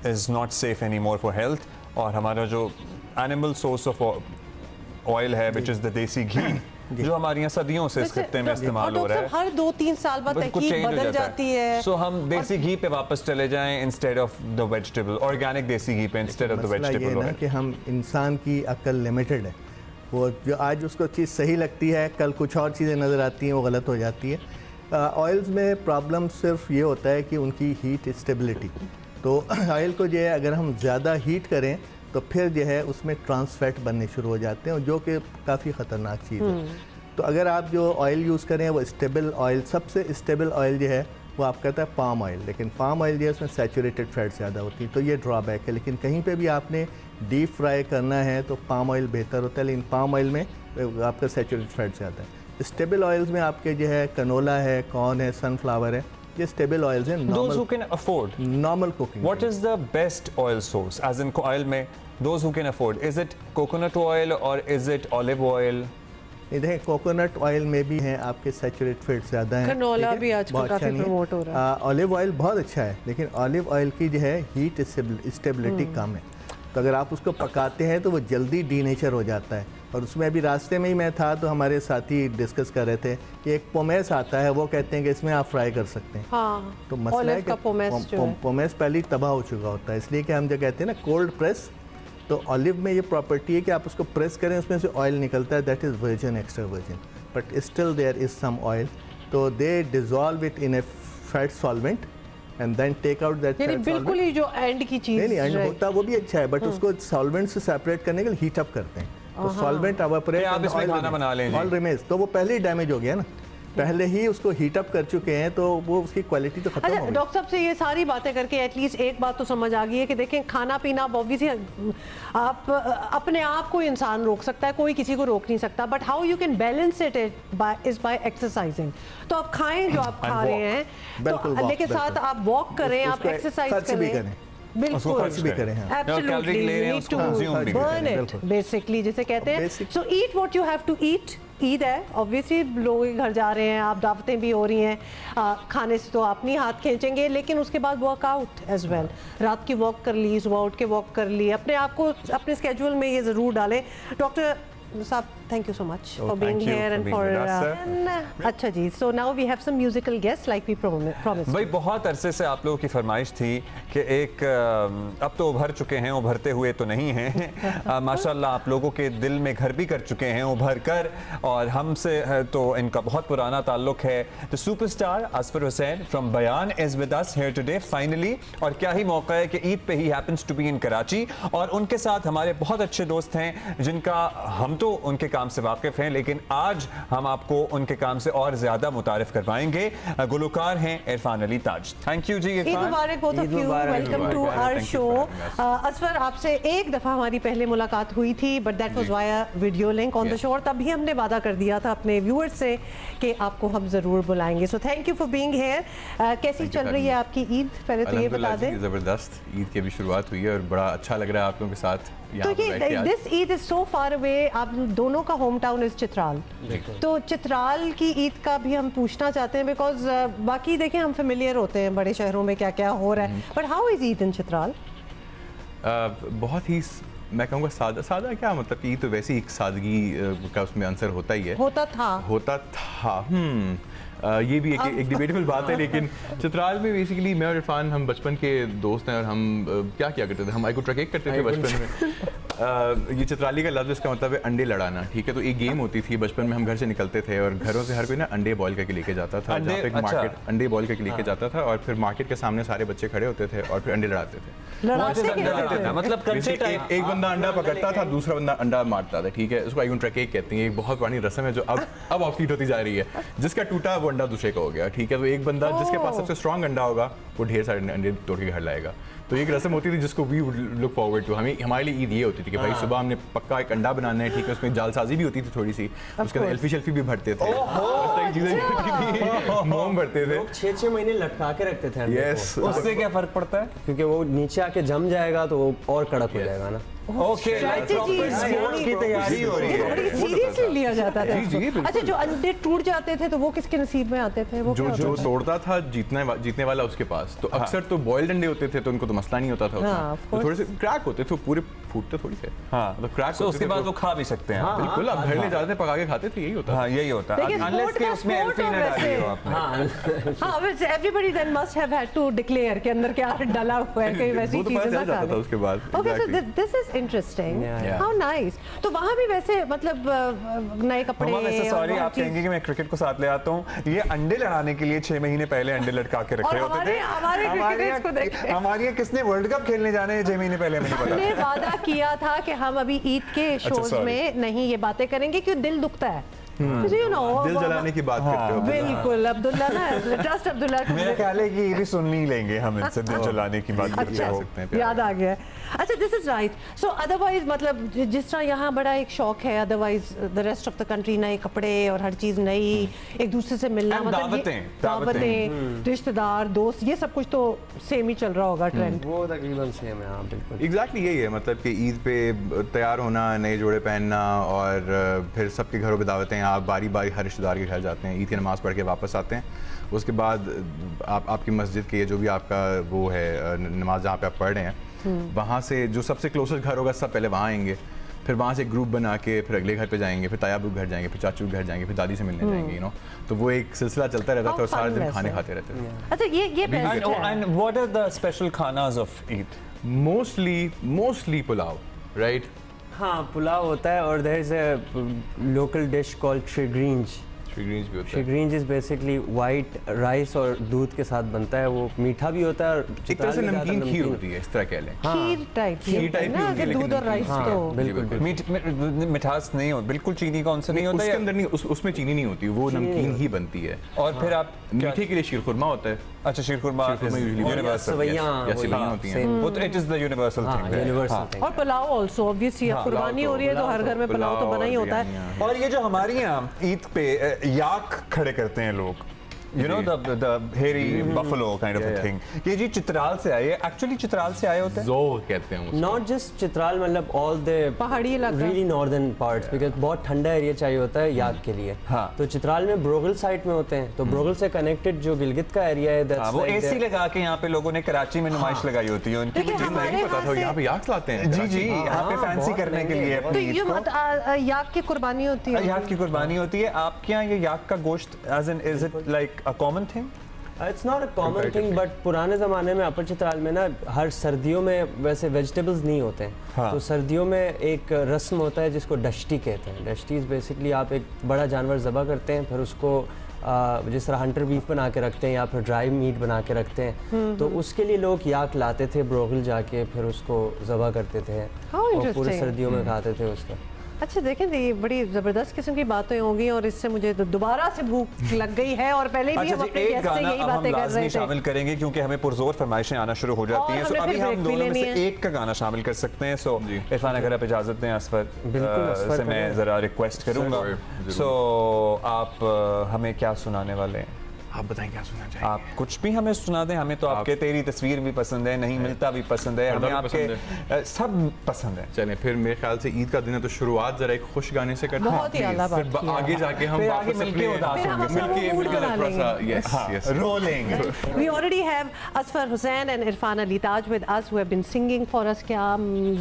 is not safe any more for health, और हमारा जो एनिमल सोर्स ऑफ ऑयल है विच इज़ द देसी घी, जो हमारे यहाँ सदियों से इस खत्ते में इस्तेमाल हो रहा है, हर 2-3 साल बाद तहकीक बदल जाती है। सो हम देसी घी पे वापस चले जाएं instead of the vegetable, organic देसी घी पे instead of the vegetable oil. कि हम इंसान की अक्ल लिमिटेड है, वो जो आज उसको चीज़ सही लगती है कल कुछ और चीज़ें नज़र आती हैं, वो गलत हो जाती है। ऑयल्स में प्रॉब्लम सिर्फ ये होता है कि उनकी हीट स्टेबिलिटी, तो ऑयल को जो है अगर हम ज़्यादा हीट करें तो फिर जो है उसमें ट्रांस फैट बनने शुरू हो जाते हैं, जो कि काफ़ी ख़तरनाक चीज़ है। तो अगर आप जो ऑयल यूज़ करें वो स्टेबल ऑयल, सबसे स्टेबल ऑयल जो है वो आप कहता है पाम ऑयल, लेकिन पाम ऑयल जो है उसमें सैचुरेटेड फैट ज़्यादा होती है, तो ये ड्रॉबैक है। लेकिन कहीं पे भी आपने डीप फ्राई करना है तो पाम ऑयल बेहतर होता है, लेकिन पाम ऑयल में आपका सैचुरेटेड फैट ज़्यादा है। स्टेबल ऑयल्स में आपके जो है कनोला है, कॉर्न है, सनफ्लावर है, ये स्टेबल ऑयल्स हैं। Those who can afford normal cooking. What is the best oil source? As in oil में those who can afford, is it coconut oil or is it olive oil? देखिए coconut oil में भी हैं आपके saturated fat ज़्यादा है, canola भी आजकल काफी प्रमोट हो रहा है। ऑलिव ऑयल बहुत अच्छा है, लेकिन ऑलिव ऑयल की जो है हीट स्टेबिलिटी कम है, तो अगर आप उसको पकाते हैं तो वो जल्दी डीनेचर हो जाता है। और उसमें अभी रास्ते में ही मैं था तो हमारे साथी डिस्कस कर रहे थे कि एक पोमेस आता है, वो कहते हैं कि इसमें आप फ्राई कर सकते हैं। हाँ, तो मसला है कि पोमेस पहले ही तबाह हो चुका होता है, इसलिए कि हम जो कहते हैं ना कोल्ड प्रेस, तो ऑलिव में ये प्रॉपर्टी है कि आप उसको प्रेस करें उसमें से ऑयल निकलता है, that is virgin, extra virgin, but still there is some oil, तो they dissolve it in a fat solvent and then take out that fat. बिल्कुल ही जो एंड की चीज़ नहीं एंड होता है वो भी अच्छा है, बट उसको सॉल्वेंट से सेपरेट करने के लिए हीट अप करते हैं, तो सॉल्वेंट एवापोरेट, आप इसमें खाना बना लें, ऑयल रिमेन्स, तो वो पहले ही डैमेज हो गया ना, पहले ही उसको हीट अप कर चुके हैं, तो वो उसकी क्वालिटी तो खत्म हो गई। डॉक्टर साहब से ये सारी बातें करके एटलीस्ट एक बात तो समझ आ गई है कि देखें खाना पीना ऑब्वियसली आप अपने आप को इंसान रोक सकता है, कोई किसी को रोक नहीं सकता, but how you can balance it is by exercising. तो आप खाएं जो आप खा रहे हैं, तो लेकिन साथ आप वॉक करें, आप एक्सरसाइज करें, बिल्कुल भी करें, absolutely you need to burn it basically, जिसे कहते हैं। So eat what you have to eat. Eid है, ऑब्वियसली लोग घर जा रहे हैं, आप दावतें भी हो रही हैं, खाने से तो आप नहीं हाथ खींचेंगे, लेकिन उसके बाद वर्कआउट एज वेल, रात की वॉक कर ली, सुबह उठ के वॉक कर ली, अपने आप को अपने स्केड्यूल में ये ज़रूर डालें। डॉक्टर साहब, thank you so much for being here and for अच्छा जी, so now we have some musical guests like we promised। भाई बहुत अरसे से आप लोगों की फरमाइश थी कि एक अब तो उभर चुके हैं, उभरते हुए तो नहीं हैं, माशाल्लाह आप लोगों के दिल में घर भी कर चुके हैं उभर कर, और हमसे तो इनका बहुत पुराना ताल्लुक है। The superstar Asfar Hussain from Bayaan is with us here today finally, और क्या ही मौका है कि ईद पे ही happens to be in Karachi, और उनके साथ हमारे बहुत अच्छे दोस्त हैं जिनका हम तो उनके काम से वाकिफ हैं, लेकिन आज हम आपको उनके काम से और ज्यादा मुतारिफ करवाएंगे। गुलकार हैं इरफान अली ताज। Thank you ji Irfan. ईद मुबारक both of you, welcome to our show. Asfar, आपसे एक दफ़ा हमारी पहले मुलाकात हुई थी, but that was via video link on the show, और तभी हमने वादा कर दिया था अपने व्यूअर्स से कि आपको हम ज़रूर बुलाएंगे। So thank you for being here. कैसी चल रही है आपकी ईद, पहले तो ये बता दें। ज़बरदस्त, ईद की अभी शुरुआत हुई है और बड़ा अच्छा लग रहा है आप लोगों के साथ। तो ये this Eid is so far away, आप दोनों का होम टाउन इज चित्राल, तो चित्राल की ईद का भी हम पूछना चाहते हैं, बिकॉज बाकी देखें हम फेमिलियर होते हैं बड़े शहरों में क्या क्या हो रहा है, बट हाउ इज ईद इन चित्राल? बहुत ही, मैं कहूँगा सादा क्या मतलब कि तो वैसे ही एक सादगी का उसमें आंसर होता ही है, होता था। ये भी एक डिबेटेबल बात है, लेकिन चित्राल में बेसिकली मैं और इरफान हम बचपन के दोस्त हैं, और हम क्या करते थे, हम आई को ट्रकेक करते थे बचपन में। ये चित्राली का लफ्ज़ इसका मतलब है अंडे लड़ाना, ठीक है। तो एक गेम होती थी बचपन में, हम घर से निकलते थे और घरों से हर कोई ना अंडे बॉयल करके लेके जाता था, जहाँ पे एक मार्केट अंडे बॉयल करके लेके जाता था, और फिर मार्केट के सामने सारे बच्चे खड़े होते थे और फिर अंडे लड़ाते थे। मतलब एक बंदा अंडा पकड़ता था, दूसरा बंदा अंडा मारता था, ठीक है। उसको आई ट्रकेक कहते हैं, एक बहुत पुरानी रस्म है जो अब ऑब्सोलीट होती जा रही है। जिसका टूटा वो अंडा दूसरे का हो गया, ठीक है। तो एक बंदा जिसके पास सबसे स्ट्रॉन्ग अंडा होगा वो ढेर सारे अंडे तोड़ के घर लाएगा। तो एक रस्म होती थी जिसको वी लुक फॉरवर्ड टू। हमारे लिए ईद ये होती थी कि भाई सुबह हमने पक्का एक अंडा बनाना है, ठीक है। उसमें जालसाजी भी होती थी थोड़ी सी, उसके अंदर एल्फी शेल्फी भी भरते थे, मोम भरते थे, 6-6 महीने लटका के रखते थे। यस, उससे क्या फर्क पड़ता है? क्योंकि वो नीचे आके जम जाएगा तो वो और कड़क हो जाएगा ना। ओके, की तैयारी हो रही है, सीरियसली लिया जाता था। अच्छा, जो अंडे टूट जाते थे तो वो किसके नसीब में आते थे? वो जो तोड़ता था जीतने वाला उसके पास। तो अक्सर तो बॉइल्ड अंडे होते थे तो उनको तो मसला नहीं होता था, तो थोड़े से क्रैक होते थे, पूरे फूटते थोड़ी थे, मतलब क्रैक होते थे। उसके बाद वो खा भी सकते हैं। बिल्कुल, आप घर ले जाते थे, पका के खाते थे, यही होता है। यही होता है, अनलेस कि उसमें एल्फी ना डाली हो आपने। हां, everybody then must have had to declare के अंदर क्या डाला हुआ है, कोई वैसी चीजें ना जाता था उसके बाद। Okay, so this is interesting, how nice. तो वहां भी वैसे मतलब नए कपड़े, वैसे सॉरी आप कहेंगे कि मैं क्रिकेट को साथ ले आता हूं, ये अंडे लड़ाने के लिए 6 महीने पहले अंडे लटका के रखे होते थे। हमारे किसने वर्ल्ड कप खेलने जाने हैं 6 महीने पहले, हमें पता। हमने वादा किया था कि हम अभी ईद के शोज में नहीं ये बातें करेंगे, क्यों दिल दुखता है दिल जलाने की बात करते हो। बिल्कुल अब्दुल्ला ना, ट्रस्ट अब्दुल्ला। मेरा ख्याल है कि ये भी सुन नहीं लेंगे हम इनसे दिल जलाने की बात करते हो। याद आ गया। अच्छा, this is right. So otherwise मतलब जिस तरह यहाँ बड़ा एक शौक है, otherwise the rest of the country नए कपड़े और हर चीज नई, एक दूसरे से मिलना, मतलब दावतें, रिश्तेदार, दोस्त, ये सब कुछ तो सेम ही चल रहा होगा ट्रेंड। वो तकरीबन सेम है। हाँ बिल्कुल एग्जैक्टली यही है, मतलब कि ईद पे तैयार होना, नए जोड़े पहनना और फिर सबके घरों पे दावतें, आप बारी बारी हर रिश्तेदार के घर जाते हैं, ईद की नमाज़ पढ़ के वापस आते हैं। उसके बाद आपकी मस्जिद के जो भी आपका वो है नमाज जहाँ पे आप पढ़ रहे हैं, वहाँ से जो सबसे क्लोजेस्ट घर होगा सब पहले वहाँ आएंगे, फिर वहाँ से ग्रुप बना के फिर अगले घर पे जाएंगे, फिर तायाबू घर जाएंगे, फिर चाचू घर जाएंगे, फिर दादी से मिलने जाएंगे, यू नो। तो वो एक सिलसिला चलता रहता था और सारे दिन खाने खाते रहते थे। अच्छा, ये and what are the special खानास of Eid? Mostly pulao, right? हाँ पुलाव होता है और there is a local dish called shigrinj. Shigrinj is basically white rice और दूध के साथ बनता है, वो मीठा भी होता है और एक तरह से नमकीन खीर होती है, इस तरह कह लें। खीर टाइप ना, कि दूध और राइस तो बिल्कुल मिठास नहीं हो, बिल्कुल चीनी कौन सा नहीं होता, उसके अंदर नहीं, उसमें चीनी नहीं होती, वो नमकीन ही बनती है। और फिर आप मीठे के लिए शीरखुरमा होता है। अच्छा, शीरखुरमा यूनिवर्सल होती हैं, वो तो it is the universal thing. और पुलाव आल्सो ऑब्वियसली, कुर्बानी हो रही है तो हर घर में पुलाव तो बना ही होता है। और ये जो हमारे यहाँ ईद पे याक खड़े करते हैं लोग, you know the hairy buffalo kind of a thing, ये जी चित्राल से आए, एक्चुअली चित्राल से आए होते हैं, ज़ोर कहते हैं उसको। नॉट जस्ट चित्राल, मतलब ऑल द पहाड़ी इलाका, रियली नॉर्दर्न पार्ट्स, बिकॉज बहुत ठंडा एरिया चाहिए होता है याक के लिए। हाँ। तो चित्राल में ब्रोगल साइड में होते हैं, तो ब्रोगल से कनेक्टेड जो गिलगित का एरिया है, हाँ, वो एसी लगा के यहाँ पे लोगों ने कराची में नुमाइश लगाई होती है उनकी, मुझे नहीं पता था यहाँ पे याक लाते हैं। जी यहाँ पे फैंसी करने के लिए। तो ये याक की कुर्बानी होती है, याक की कुर्बानी होती है। आपके यहाँ ये याक का गोश्त as an is it like a common thing? It's not a common thing, but पुराने ज़माने में अपर चित्राल में ना हर सर्दियों में वैसे वेजिटेबल्स नहीं होते हैं। हाँ। तो सर्दियों में एक रस्म होता है जिसको डश्ती कहते हैं। डश्ती इज़ बेसिकली आप एक बड़ा जानवर ज़बह करते हैं, फिर उसको जिस तरह हंटर बीफ बना के रखते हैं या फिर ड्राई मीट बना के रखते हैं, तो उसके लिए लोग याक लाते थे ब्रोगल जाके, फिर उसको ज़बह करते थे और पूरे सर्दियों में खाते थे उसका। अच्छा देखें, ये बड़ी ज़बरदस्त किस्म की बातें होंगी और इससे मुझे तो दोबारा से भूख लग गई है और पहले भी हम अपने गेस्ट से यही बातें कर रहे थे। शामिल करेंगे क्योंकि हमें पुरजोर फरमाइशें आना शुरू हो जाती हैं। सो अभी हम दोनों में से एक का गाना शामिल कर सकते हैं। सो इरफान अगर आप इजाज़त दें असफर से मैं ज़रा रिक्वेस्ट करूँगा। सो आप हमें क्या सुनाने वाले हैं? आप बताएं क्या सुनना चाहिए? आप कुछ भी हमें सुना दें, हमें तो आपके तेरी तस्वीर भी पसंद है, नहीं मिलता भी पसंद है, हमें आपके सब पसंद है। चलें फिर मेरे ख्याल से ईद का दिन है तो शुरुआत जरा एक खुश गाने से करते हैं, फिर आगे जाके हम वापस मिलके उदास होंगे, yes rolling. We already have Asfar Hussain and Irfan Ali Taj with us who have been singing for us. क्या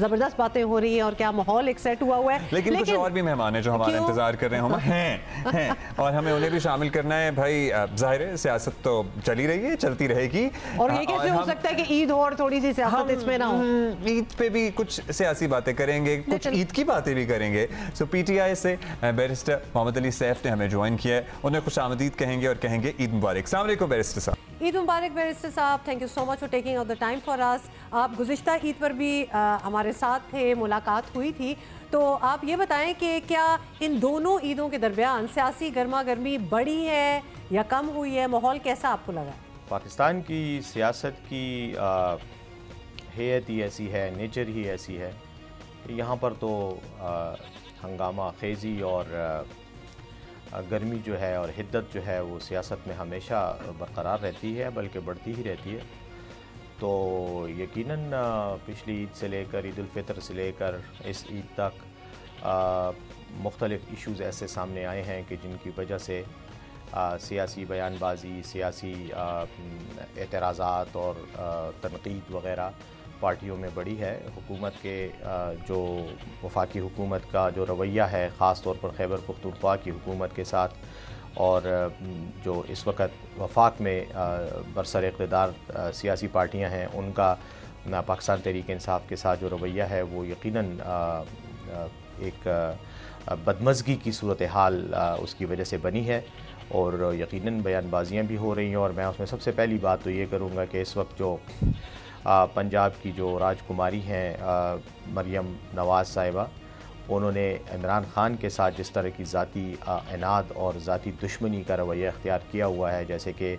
जबरदस्त बातें हो रही हैं और क्या माहौल एक सेट हुआ हुआ है। लेकिन कुछ और भी मेहमान हैं जो हमारा इंतजार कर रहे हैं और हमें उन्हें भी शामिल करना है। भाई जाहिर है सियासत तो चली रही है, चलती रहेगी, और ये कैसे हो सकता है कि ईद हो और थोड़ी सी सियासत इसमें ना हो? ईद पे भी कुछ सियासी बातें करेंगे, कुछ ईद की बातें भी करेंगे। सो पीटीआई से बैरिस्टर मोहम्मद अली सैफ ने हमें ज्वाइन किया है, उन्हें खुशामदीद कहेंगे और कहेंगे ईद मुबारक। अस्सलाम वालेकुम बैरिस्टर साहब। ईद मुबारक बैरिस्टर साहब, thank you so much for taking out the time for अस। आप गुज़िश्ता ईद पर भी हमारे साथ थे, मुलाकात हुई थी, तो आप ये बताएं कि क्या इन दोनों ईदों के दरमियान सियासी गर्मा गर्मी बढ़ी है या कम हुई है? माहौल कैसा आपको लगा? पाकिस्तान की सियासत की हैयत ही ऐसी है, नेचर ही ऐसी है, यहाँ पर तो हंगामा खेज़ी और गर्मी जो है और हिद्दत जो है वो सियासत में हमेशा बरकरार रहती है, बल्कि बढ़ती ही रहती है। तो यकीनन पिछली ईद से लेकर ईद उल फितर से लेकर इस ईद तक मुख्तलिफ़ इश्यूज़ ऐसे सामने आए हैं कि जिनकी वजह से सियासी बयानबाजी, सियासी एतराज़ात और तनक़ीद वग़ैरह पार्टियों में बढ़ी है। हुकूमत के जो वफाकी हुकूमत का जो रवैया है, ख़ास तौर पर खैबर पख्तूनख्वा की हुकूमत के साथ, और जो इस वक्त वफाक में बरसर इक़्तिदार सियासी पार्टियां हैं, उनका पाकिस्तान तहरीक इंसाफ के साथ जो रवैया है वो यकीनन एक बदमज़गी की सूरत हाल उसकी वजह से बनी है और यकीनन बयानबाजियाँ भी हो रही हैं। और मैं उसमें सबसे पहली बात तो ये करूँगा कि इस वक्त जो पंजाब की जो राजकुमारी हैं मरियम नवाज़ साहिबा, उन्होंने इमरान ख़ान के साथ जिस तरह की ज़ाती इनाद और ज़ाती दुश्मनी का रवैया अख्तियार किया हुआ है, जैसे कि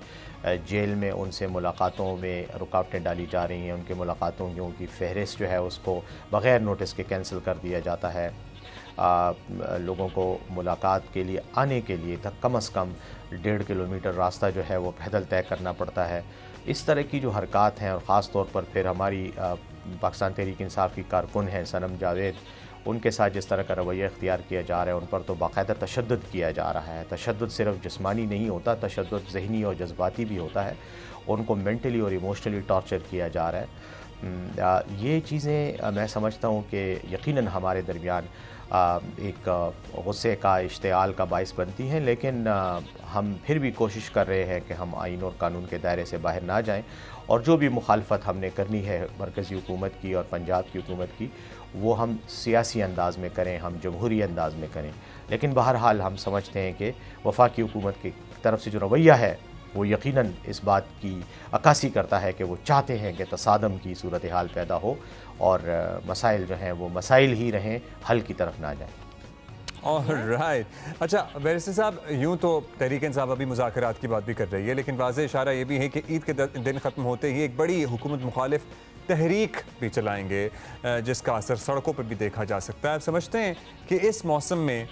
जेल में उनसे मुलाकातों में रुकावटें डाली जा रही हैं, उनके मुलाकातों की फ़हरिस्त जो है उसको बग़ैर नोटिस के कैंसिल कर दिया जाता है, लोगों को मुलाकात के लिए आने के लिए तक कम से कम 1.5 किलोमीटर रास्ता जो है वो पैदल तय करना पड़ता है। इस तरह की जो हरकत हैं और ख़ास तौर पर फिर हमारी पाकिस्तान तहरीक इंसाफ की कारकुन हैं सनम जावेद, उनके साथ जिस तरह का रवैया इख्तियार किया जा रहा है, उन पर तो बाकायदा तशद्दुद किया जा रहा है। तशद्दुद सिर्फ जिस्मानी नहीं होता, तशद्दुद ज़हनी और जज्बाती भी होता है। उनको मेंटली और इमोशनली टॉर्चर किया जा रहा है। ये चीज़ें मैं समझता हूँ कि यकीनन हमारे दरमियान एक गुस्से का, इश्तियाल का बाइस बनती हैं, लेकिन हम फिर भी कोशिश कर रहे हैं कि हम आइन और कानून के दायरे से बाहर ना जाएं, और जो भी मुखालफत हमने करनी है मरकज़ी हुकूमत की और पंजाब की हुकूमत की, वो हम सियासी अंदाज में करें, हम जमहूरी अंदाज में करें। लेकिन बहरहाल हम समझते हैं कि वफाकी हुकूमत की तरफ से जो रवैया है वो यकीनन इस बात की अक्कासी करता है कि वो चाहते हैं कि तसादम की सूरत हाल पैदा हो और मसाइल जो हैं वो मसाइल ही रहें, हल की तरफ ना जाएं। राइट। अच्छा बैरिस्टर साहब, यूँ तो तहरीक इंसाफ अभी मुज़ाकरात की बात भी कर रही है, लेकिन वाज़ेह इशारा ये भी है कि ईद के दिन ख़त्म होते ही एक बड़ी हुकूमत मुखालिफ तहरीक भी चलाएंगे, जिसका असर सड़कों पर भी देखा जा सकता है। आप समझते हैं कि इस मौसम में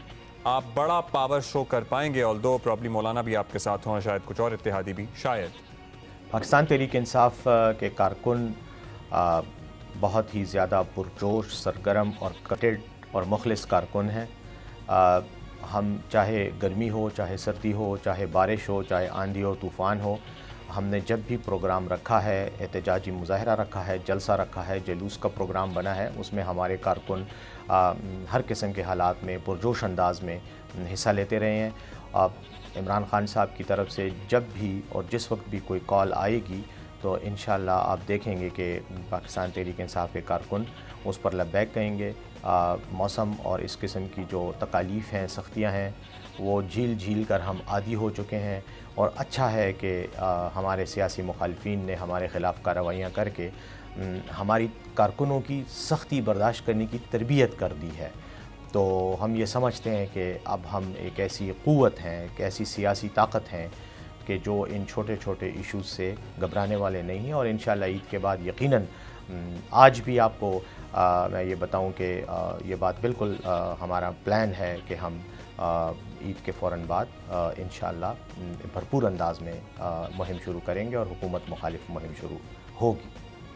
आप बड़ा पावर शो कर पाएंगे? ऑल दो प्रॉब्लम मौलाना भी आपके साथ हों, शायद कुछ और इत्तेहादी भी, शायद। पाकिस्तान तहरीक इंसाफ के कारकुन बहुत ही ज़्यादा पुरजोश, सरगर्म और कटेड और मुखलिस कारकुन हैं। हम चाहे गर्मी हो, चाहे सर्दी हो, चाहे बारिश हो, चाहे आंधी हो, तूफ़ान हो, हमने जब भी प्रोग्राम रखा है, एहतजाजी मुज़ाहरा रखा है, जलसा रखा है, जलूस का प्रोग्राम बना है, उसमें हमारे कारकुन हर किस्म के हालात में पुरजोश अंदाज में हिस्सा लेते रहे हैं। इमरान ख़ान साहब की तरफ से जब भी और जिस वक्त भी कोई कॉल आएगी तो इंशाअल्लाह आप देखेंगे कि पाकिस्तान तहरीक इंसाफ के कारकुन उस पर लब्बैक कहेंगे। मौसम और इस किस्म की जो तकालीफ़ हैं, सख्तियाँ हैं, वो झील कर हम आदी हो चुके हैं, और अच्छा है कि हमारे सियासी मुखालिफिन ने हमारे ख़िलाफ़ कार्रवाइयाँ करके हमारी कारकुनों की सख्ती बर्दाश्त करने की तरबियत कर दी है। तो हम ये समझते हैं कि अब हम एक ऐसी क़ुव्वत हैं, एक ऐसी सियासी ताकत हैं कि जो इन छोटे छोटे इश्यूज़ से घबराने वाले नहीं हैं। और इंशाअल्लाह ईद के बाद यकीनन आज भी आपको मैं ये बताऊं कि ये बात बिल्कुल हमारा प्लान है कि हम ईद के फ़ौरन बाद इंशाअल्लाह भरपूर अंदाज में मुहिम शुरू करेंगे और हुकूमत मुखालिफ मुहिम शुरू होगी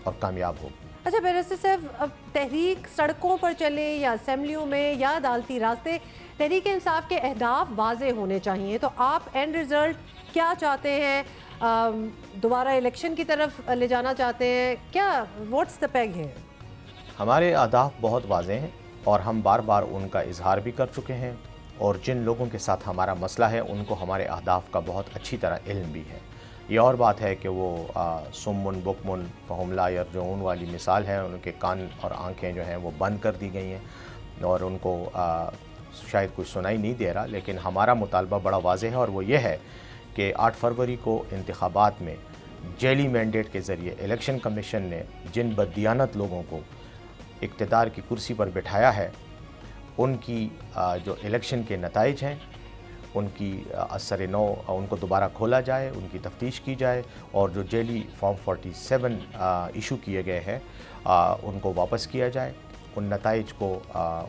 और कामयाब होगी। अच्छा बैरिस्टर साहब, अब तहरीक सड़कों पर चले या असेंबलियों में या अदालती रास्ते, तहरीक इंसाफ के अहदाफ वाज़ेह होने चाहिए। तो आप एंड रिज़ल्ट क्या चाहते हैं? दोबारा इलेक्शन की तरफ ले जाना चाहते हैं क्या? व्हाट्स द पेग है? हमारे अहदाफ बहुत वाज़ेह हैं और हम बार बार उनका इजहार भी कर चुके हैं, और जिन लोगों के साथ हमारा मसला है उनको हमारे अहदाफ का बहुत अच्छी तरह इल्म भी है। ये और बात है कि वो सुम्मुन बुकमुन फहुम ला यरजून वाली मिसाल है, उनके कान और आंखें जो हैं वो बंद कर दी गई हैं और उनको शायद कुछ सुनाई नहीं दे रहा। लेकिन हमारा मुतालबा बड़ा वाज़ेह है, और वो ये है कि 8 फरवरी को इंतखाबात में जेली मैंडेट के ज़रिए इलेक्शन कमीशन ने जिन बददियानत लोगों को इक़्तिदार की कुर्सी पर बिठाया है, उनकी जो इलेक्शन के नताइज हैं उनकी असर नौ उनको दोबारा खोला जाए, उनकी तफ्तीश की जाए, और जो जेली फॉर्म 47 इशू किए गए हैं उनको वापस किया जाए। उन नताइज को,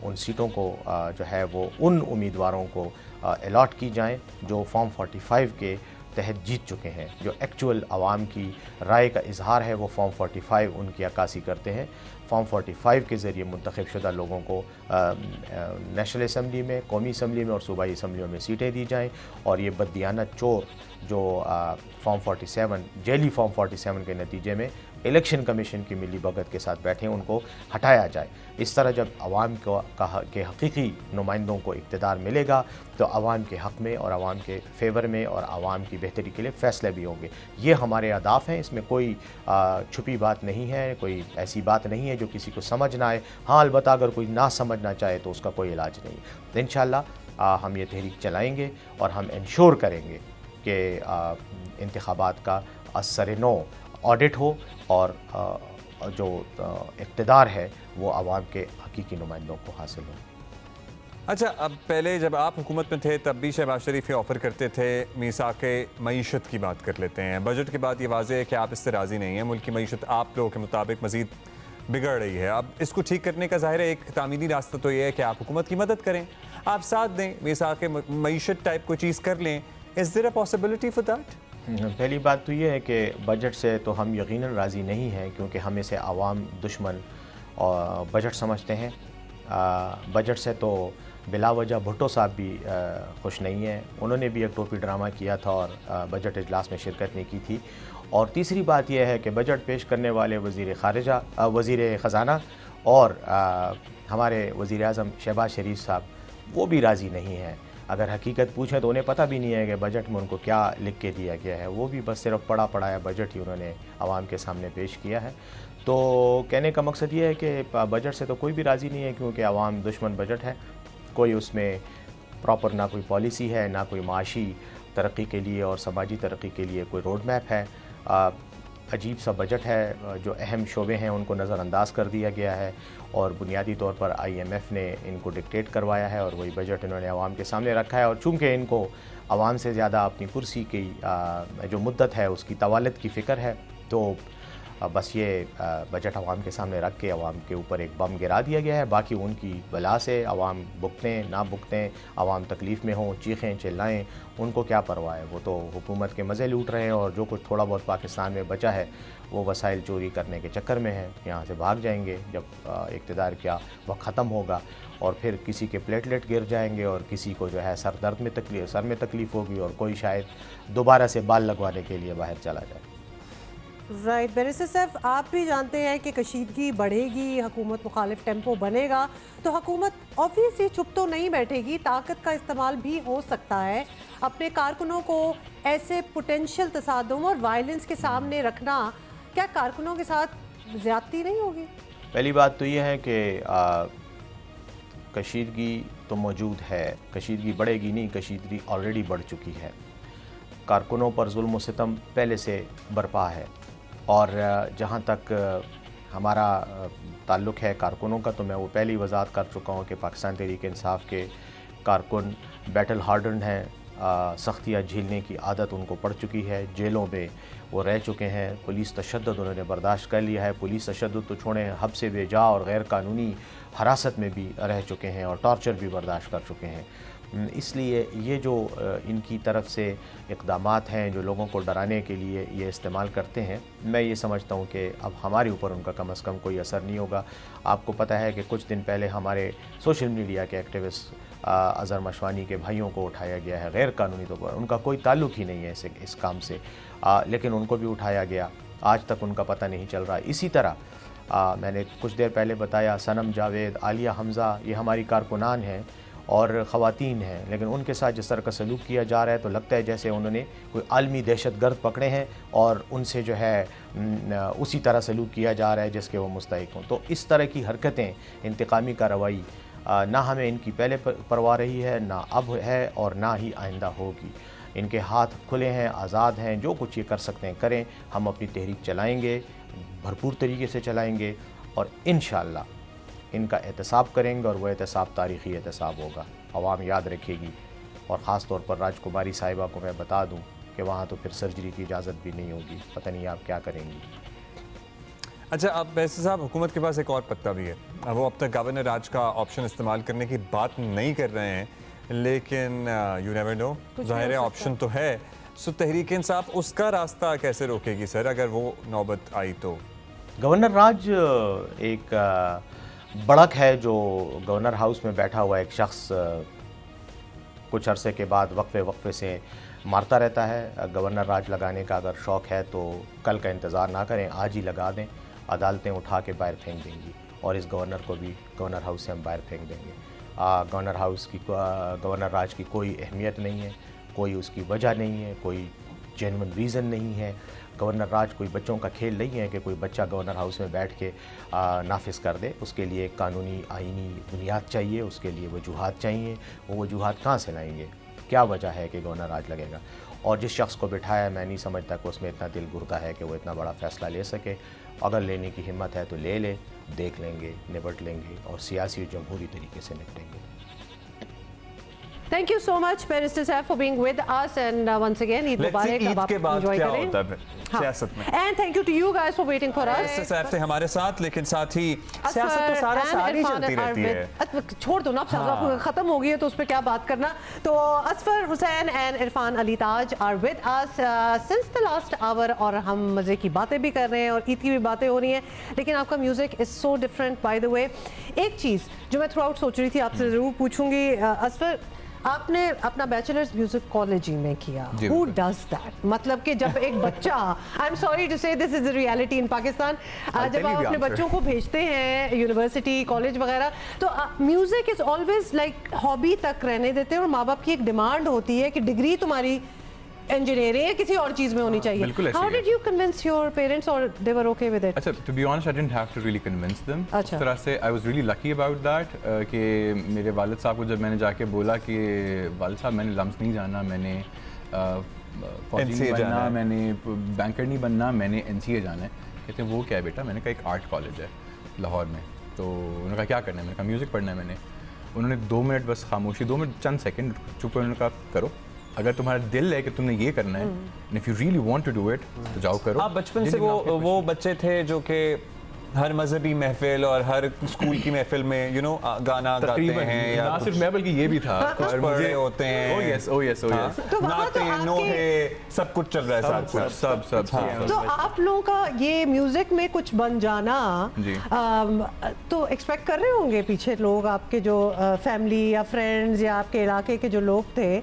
उन सीटों को जो है वो उन उम्मीदवारों को अलॉट की जाएँ जो फॉर्म 45 के तहत जीत चुके हैं। जो एक्चुअल आवाम की राय का इजहार है वो फॉर्म 45 उनकी अक्कासी करते हैं। फॉर्म 45 के ज़रिए मुंतखब शुदा लोगों को नेशनल असम्बली में, कौमी असम्बली में और सूबाई असम्बलियों में सीटें दी जाएँ, और ये बददियानत चोर जो फॉर्म 47 जेली फॉर्म 47 के नतीजे में इलेक्शन कमीशन की मिली भगत के साथ बैठे उनको हटाया जाए। इस तरह जब आवाम के हकीकी नुमाइंदों को इक़्तिदार मिलेगा तो आवाम के हक़ में और आवाम के फेवर में और आवाम की बेहतरी के लिए फ़ैसले भी होंगे। ये हमारे अहदाफ हैं, इसमें कोई छुपी बात नहीं है, कोई ऐसी बात नहीं है जो किसी को समझ ना आए। हाँ, अलबत्ता अगर कोई ना समझना चाहे तो उसका कोई इलाज नहीं। तो इंशाअल्लाह हम ये तहरीक चलाएँगे और हम इंश्योर करेंगे कि इंतखाबात का असर नौ ऑडिट हो और जो इक़्तिदार है वो आवाम के हकीकी नुमाइंदों को हासिल हो। अच्छा, अब पहले जब आप हुकूमत में थे तब भी शहबाज शरीफ ये ऑफ़र करते थे मीसाक़े मईशत की बात कर लेते हैं। बजट के बाद ये वाज़ेह है कि आप इससे राज़ी नहीं हैं। मुल्क की मईशत आप लोगों के मुताबिक मज़ीद बिगड़ रही है। अब इसको ठीक करने का ज़ाहिर है एक तामीली रास्ता तो ये है कि आप हुकूमत की मदद करें, आप साथ दें, मीसाक़े मईशत टाइप कोई चीज़ कर लें। Is there a possibility for that? पहली बात तो ये है कि बजट से तो हम यकीनन राज़ी नहीं हैं, क्योंकि हम इसे आवाम दुश्मन और बजट समझते हैं। बजट से तो बिला वजह भुट्टो साहब भी खुश नहीं हैं। उन्होंने भी एक टोपी ड्रामा किया था और बजट इजलास में शिरकत नहीं की थी। और तीसरी बात यह है कि बजट पेश करने वाले वज़ीर ख़ज़ाना और हमारे वज़ीर आज़म शहबाज शरीफ साहब वो भी राज़ी नहीं हैं। अगर हकीकत पूछें तो उन्हें पता भी नहीं है कि बजट में उनको क्या लिख के दिया गया है। वो भी बस सिर्फ पढ़ा पढ़ाया बजट ही उन्होंने आवाम के सामने पेश किया है। तो कहने का मकसद ये है कि बजट से तो कोई भी राज़ी नहीं है, क्योंकि आवाम दुश्मन बजट है। कोई उसमें प्रॉपर ना कोई पॉलिसी है, ना कोई माशी तरक्की के लिए और समाजी तरक्की के लिए कोई रोड मैप है। अजीब सा बजट है। जो अहम शोबे हैं उनको नज़रअंदाज कर दिया गया है और बुनियादी तौर पर IMF ने इनको डिक्टेट करवाया है और वही बजट इन्होंने आवाम के सामने रखा है। और चूँकि इनको आवाम से ज़्यादा अपनी कुर्सी की जो मुद्दत है उसकी तवालत की फ़िक्र है, तो बस ये बजट आवाम के सामने रख के आवाम के ऊपर एक बम गिरा दिया गया है। बाकी उनकी बला से आवाम भुगतें ना भुगतें, आवाम तकलीफ़ में हों, चीखें चिल्लाएं, उनको क्या परवाह है। वो तो हुकूमत के मज़े लूट रहे हैं और जो कुछ थोड़ा बहुत पाकिस्तान में बचा है वो वसाइल चोरी करने के चक्कर में है। यहाँ से भाग जाएंगे जब इक़्तिदार क्या वह ख़त्म होगा, और फिर किसी के प्लेटलेट गिर जाएंगे और किसी को जो है सर में तकलीफ़ होगी और कोई शायद दोबारा से बाल लगवाने के लिए बाहर चला जाए। राइट बैरिस्टर साहब, आप भी जानते हैं कि कशीदगी बढ़ेगी, हुकूमत मुखालिफ टेम्पो बनेगा, तो हुकूमत ऑब्वियसली चुप तो नहीं बैठेगी, ताकत का इस्तेमाल भी हो सकता है। अपने कारकुनों को ऐसे पोटेंशियल तसादुम और वायलेंस के सामने रखना क्या कारकुनों के साथ ज़्यादती नहीं होगी? पहली बात तो यह है कि कशीदगी तो मौजूद है, कशीदगी बढ़ेगी नहीं, कशीदगी ऑलरेडी बढ़ चुकी है। कारकुनों पर जुल्म व सितम पहले से बरपा है। और जहाँ तक हमारा ताल्लुक़ है कारकुनों का, तो मैं वो पहले ही वज़ाहत कर चुका हूँ कि पाकिस्तान तहरीक इंसाफ के कारकुन बैटल हार्डन्ड हैं। सख्तियाँ झेलने की आदत उनको पड़ चुकी है, जेलों में वो रह चुके हैं, पुलिस तशद्दुद उन्होंने बर्दाश्त कर लिया है। पुलिस तशद्दुद तो छोड़ें, हद से बेजा और गैर कानूनी हरासत में भी रह चुके हैं और टॉर्चर भी बर्दाश्त कर चुके हैं। इसलिए ये जो इनकी तरफ से इक़दामात हैं जो लोगों को डराने के लिए ये इस्तेमाल करते हैं, मैं ये समझता हूँ कि अब हमारे ऊपर उनका कम से कम कोई असर नहीं होगा। आपको पता है कि कुछ दिन पहले हमारे सोशल मीडिया के एक्टिविस्ट अज़हर मशवानी के भाइयों को उठाया गया है गैर कानूनी तौर पर। उनका कोई ताल्लुक़ ही नहीं है इस काम से, लेकिन उनको भी उठाया गया, आज तक उनका पता नहीं चल रहा। इसी तरह मैंने कुछ देर पहले बताया सनम जावेद, आलिया हमज़ा, ये हमारी कारकुनान हैं और ख़वातीन हैं, लेकिन उनके साथ जिस तरह का सलूक किया जा रहा है तो लगता है जैसे उन्होंने कोई आलमी दहशतगर्द पकड़े हैं और उनसे जो है उसी तरह सलूक किया जा रहा है जिसके वो मुस्तहिक हों। तो इस तरह की हरकतें, इंतकामी कार्रवाई ना हमें इनकी पहले परवाह रही है, ना अब है और ना ही आइंदा होगी। इनके हाथ खुले हैं, आज़ाद हैं, जो कुछ ये कर सकते हैं करें। हम अपनी तहरीक चलाएँगे, भरपूर तरीके से चलाएँगे और इंशाअल्लाह इनका एहतसाब करेंगे और वह एहतसाब तारीख़ी एहतसाब होगा, आवाम याद रखेगी। और ख़ास तौर पर राजकुमारी साहिबा को मैं बता दूं कि वहाँ तो फिर सर्जरी की इजाज़त भी नहीं होगी, पता नहीं आप क्या करेंगी। अच्छा, अब बैरिस्टर साहब हुकूमत के पास एक और पत्ता भी है, वो अब तक गवर्नर राज का ऑप्शन इस्तेमाल करने की बात नहीं कर रहे हैं, लेकिन यू नेवर नो, ज़ाहिर ऑप्शन तो है। सो तहरीक इंसाफ उसका रास्ता कैसे रोकेगी सर अगर वो नौबत आई तो? गवर्नर राज एक बड़क है जो गवर्नर हाउस में बैठा हुआ एक शख्स कुछ अरसे के बाद वक्फे से मारता रहता है। गवर्नर राज लगाने का अगर शौक़ है तो कल का इंतज़ार ना करें, आज ही लगा दें, अदालतें उठा के बाहर फेंक देंगी और इस गवर्नर को भी गवर्नर हाउस से हम बाहर फेंक देंगे। गवर्नर राज की कोई अहमियत नहीं है, कोई उसकी वजह नहीं है, कोई जेन्युइन रीज़न नहीं है। गवर्नर राज कोई बच्चों का खेल नहीं है कि कोई बच्चा गवर्नर हाउस में बैठ के नाफिज कर दे। उसके लिए कानूनी आइनी बुनियाद चाहिए, उसके लिए वजूहात चाहिए। वो वजूहात कहाँ से लाएंगे? क्या वजह है कि गवर्नर राज लगेगा? और जिस शख्स को बिठाया, मैं नहीं समझता कि उसमें इतना दिल गुर्दा है कि वो इतना बड़ा फ़ैसला ले सके। अगर लेने की हिम्मत है तो ले ले, देख लेंगे, निपट लेंगे और सियासी और जमहूरी तरीके से निपटेंगे। Thank you so much barrister Saif for being with us and once again Eid मुबारक। अब आप एंजॉय करें सियासत में। And thank you to you guys for waiting for us. Saif थे हमारे साथ, लेकिन साथ ही सियासत तो सारी चलती रहती है। छोड़ दो ना, अब खत्म हो गई है तो उस पर क्या बात करना। तो Asfar Hussain and Irfan Ali Taj are with us since the last hour और हम मज़े की बातें भी कर रहे हैं और ईद की भी बातें हो रही हैं, लेकिन आपका music is so different. Bye the वे, एक चीज़ जो मैं थ्रू आउट सोच रही थी आपसे ज़रूर पूछूंगी, असफर आपने अपना बैचलर्स म्यूजिक कॉलेज ही में किया। Who does that? मतलब कि जब एक बच्चा, I'm sorry to say this is the reality in Pakistan, जब आप अपने बच्चों को भेजते हैं यूनिवर्सिटी कॉलेज वगैरह, तो music is always like hobby तक रहने देते हैं और माँ बाप की एक डिमांड होती है कि डिग्री तुम्हारी इंजीनियरिंग या किसी और चीज में होनी चाहिए। How did you convince your parents or they were okay with it? अच्छा, to be honest, I didn't have to really convince them. उस तरह से I was really lucky about that कि मेरे वालिद साहब को जब मैंने जाके बोला कि वालिद साहब मैंने लम्स नहीं जाना, मैंने फौजी नहीं बनना, मैंने बैंकर नहीं बनना, मैंने NCA जाना है। कहते हैं वो क्या है बेटा? मैंने कहा एक आर्ट कॉलेज है लाहौर में। तो उन्होंने कहा क्या करना है? मैंने कहा म्यूज़िक पढ़ना है मैंने। उन्होंने 2 मिनट बस खामोशी, 2 मिनट चंद सेकंड चुप, उन्होंने कहा करो, अगर तुम्हारा दिल है कि तुमने ये करना है, if you really want to do it तो जाओ करो। आप बचपन से वो बच्चे थे जो कि हर मजहबी महफिल और हर स्कूल की महफिल में गाना गाते हैं, या ना सिर्फ मैं बल्कि ये भी था, और मुझे होते हैं, ओ यस नाते नोहे सब कुछ चल रहा है साथ सब। तो आप लोगों का ये म्यूजिक में कुछ बन जाना तो एक्सपेक्ट कर रहे होंगे पीछे लोग, आपके जो फैमिली या फ्रेंड्स या आपके इलाके के जो लोग थे,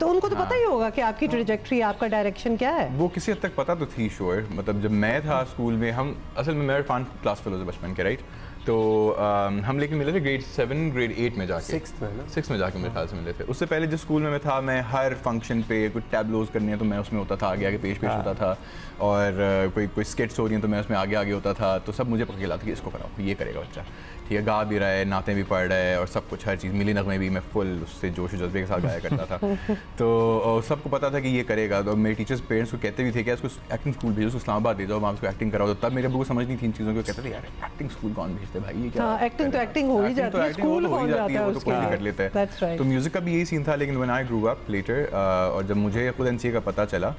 तो उनको तो पता ही होगा कि आपकी ट्रैजेक्टरी, आपका डायरेक्शन क्या है। वो किसी हद तक पता तो थी, श्योर। मतलब जब मैं था स्कूल में, हम असल में मैं इरफान क्लास फेलो थे बचपन के, राइट? तो हम लेकिन मिले थे ग्रेड 7 ग्रेड 8 में जाके, 6 में जाके मेरे ख्याल से मिले थे। उससे पहले जिस स्कूल में मैं था, मैं हर फंक्शन पे कुछ टैबलोज करनी है तो मैं उसमें होता था, आगे आगे पेश होता था, और कोई स्किट्स हो रही हैं तो मैं उसमें आगे आगे होता था। तो सब मुझे पकड़ के लाते कि इसको कराओ, ये करेगा बच्चा, ठीक है, गा भी रहा है, नाते भी पढ़ रहा है और सब कुछ, हर चीज़, मिली नगमे भी मैं फुल उससे जोश जज्बे के साथ गाया करता था। तो सबको पता था कि ये करेगा। तो मेरे टीचर्स पेरेंट्स को कहते भी थे कि इसको एक्टिंग स्कूल भेजो, उसको इस्लामाबाद भेजो, वहाँ उसको एक्टिंग कराओ। तो तब मेरे अब्बू को समझ नहीं थी इन चीज़ों को, कहते थे यार एक्टिंग स्कूल कौन भेजते भाई, ये क्या एक्टिंग तो एक्टिंग हो ही जाती है, स्कूल हो ही जाती है, वो तो कोई नहीं कर लेता है। तो म्यूजिक का भी यही सीन था। लेकिन when I grew up later, और जब मुझे खुद NCA का पता चला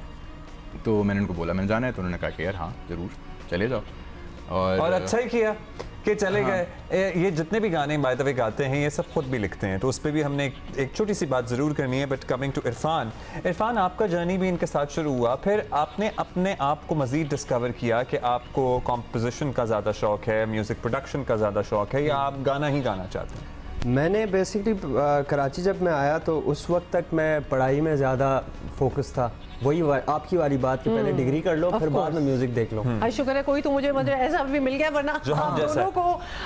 तो मैंने उनको बोला मैंने जाना है, तो उन्होंने कहा कि यार हाँ ज़रूर चले जाओ, और अच्छा ही किया कि चले गए। ये जितने भी गाने बाय द वे गाते हैं ये सब खुद भी लिखते हैं, तो उस पर भी हमने एक छोटी सी बात ज़रूर करनी है। बट कमिंग टू इरफान, आपका जर्नी भी इनके साथ शुरू हुआ, फिर आपने अपने आप को मज़ीद डिस्कवर किया कि आपको कॉम्पोजिशन का ज़्यादा शौक़ है, म्यूज़िक प्रोडक्शन का ज़्यादा शौक़ है, या आप गाना ही गाना चाहते हैं? मैंने बेसिकली कराची जब मैं आया तो उस वक्त तक मैं पढ़ाई में ज़्यादा फोकस था। वही आपकी वाली बात कि पहले डिग्री कर लो फिर बाद में म्यूजिक देख लो। शुक्र है कोई तो मुझे ऐसा भी मिल गया, वरना आप दोनों को,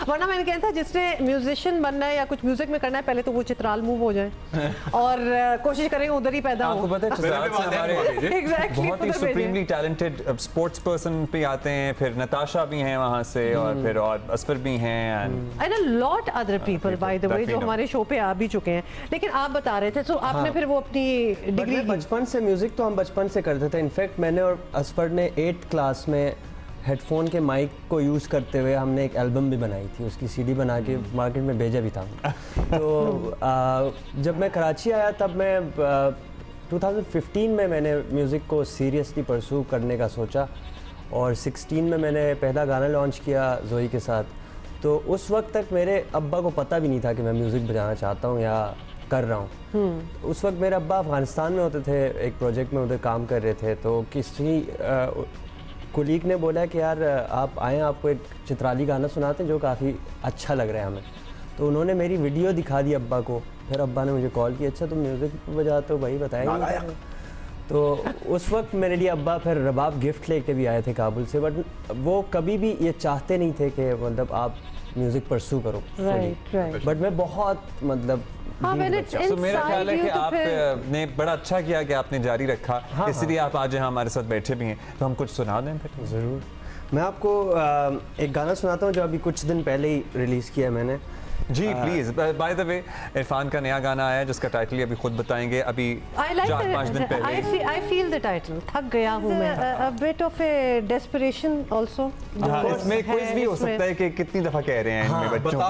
वरना मैंने कहना था जिसने म्यूजिशियन बनना है या कुछ म्यूजिक में करना है, पहले तो वो चित्राल मूव हो जाए और कोशिश करें उधर ही पैदा हो। आपको पता है बहुत ही सुप्रीमली टैलेंटेड स्पोर्ट्स पर्सन पे आते हैं, फिर नताशा भी हैं वहाँ से, और फिर और असफर भी हैं, and a lot other people bye the वे जो हमारे शो पे आ भी चुके हैं। लेकिन आप बता रहे थे, तो आपने फिर वो अपनी डिग्री, बचपन से म्यूजिक तो हम बचपन से करते थे। इनफैक्ट मैंने और असफर ने 8th क्लास में हेडफोन के माइक को यूज़ करते हुए हमने एक एल्बम भी बनाई थी, उसकी CD बना के मार्केट में भेजा भी था। तो जब मैं कराची आया तब मैं 2015 में मैंने म्यूज़िक को सीरियसली परस्यू करने का सोचा, और 16 में मैंने पहला गाना लॉन्च किया जोई के साथ। तो उस वक्त तक मेरे अब्बा को पता भी नहीं था कि मैं म्यूज़िक बजाना चाहता हूँ या कर रहा हूँ। उस वक्त मेरे अब्बा अफ़गानिस्तान में होते थे, एक प्रोजेक्ट में उधर काम कर रहे थे। तो किसी कुलीग ने बोला कि यार आप आएँ, आपको एक चित्राली गाना सुनाते हैं जो काफ़ी अच्छा लग रहा है हमें। तो उन्होंने मेरी वीडियो दिखा दी अब्बा को, फिर अब्बा ने मुझे कॉल किया, अच्छा तुम म्यूज़िक बजाते हो भाई, बताएंगे? तो उस वक्त मेरे लिए अब्बा फिर रबाब गिफ्ट लेके भी आए थे काबुल से, बट वो कभी भी ये चाहते नहीं थे कि मतलब आप म्यूज़िक परस्यू करो। बट मैं बहुत मतलब तो मेरा ख्याल है कि आपने बड़ा अच्छा किया कि आपने जारी रखा, इसलिए आप आज यहाँ हमारे साथ बैठे भी हैं, तो हम कुछ सुना दें फिर। ज़रूर। मैं आपको एक गाना सुनाता हूँ जो अभी कुछ दिन पहले ही रिलीज़ किया है मैंने। जी please. By the way Irfan का नया गाना आया जिसका टाइटल अभी खुद बताएंगे, अभी 4-5 दिन पहले। आई फील द टाइटल, थक गया हूं मैं। A bit of A desperation also. इसमें क्विज भी हो सकता है कि कितनी दफा कह रहे हैं इनमें बच्चों को,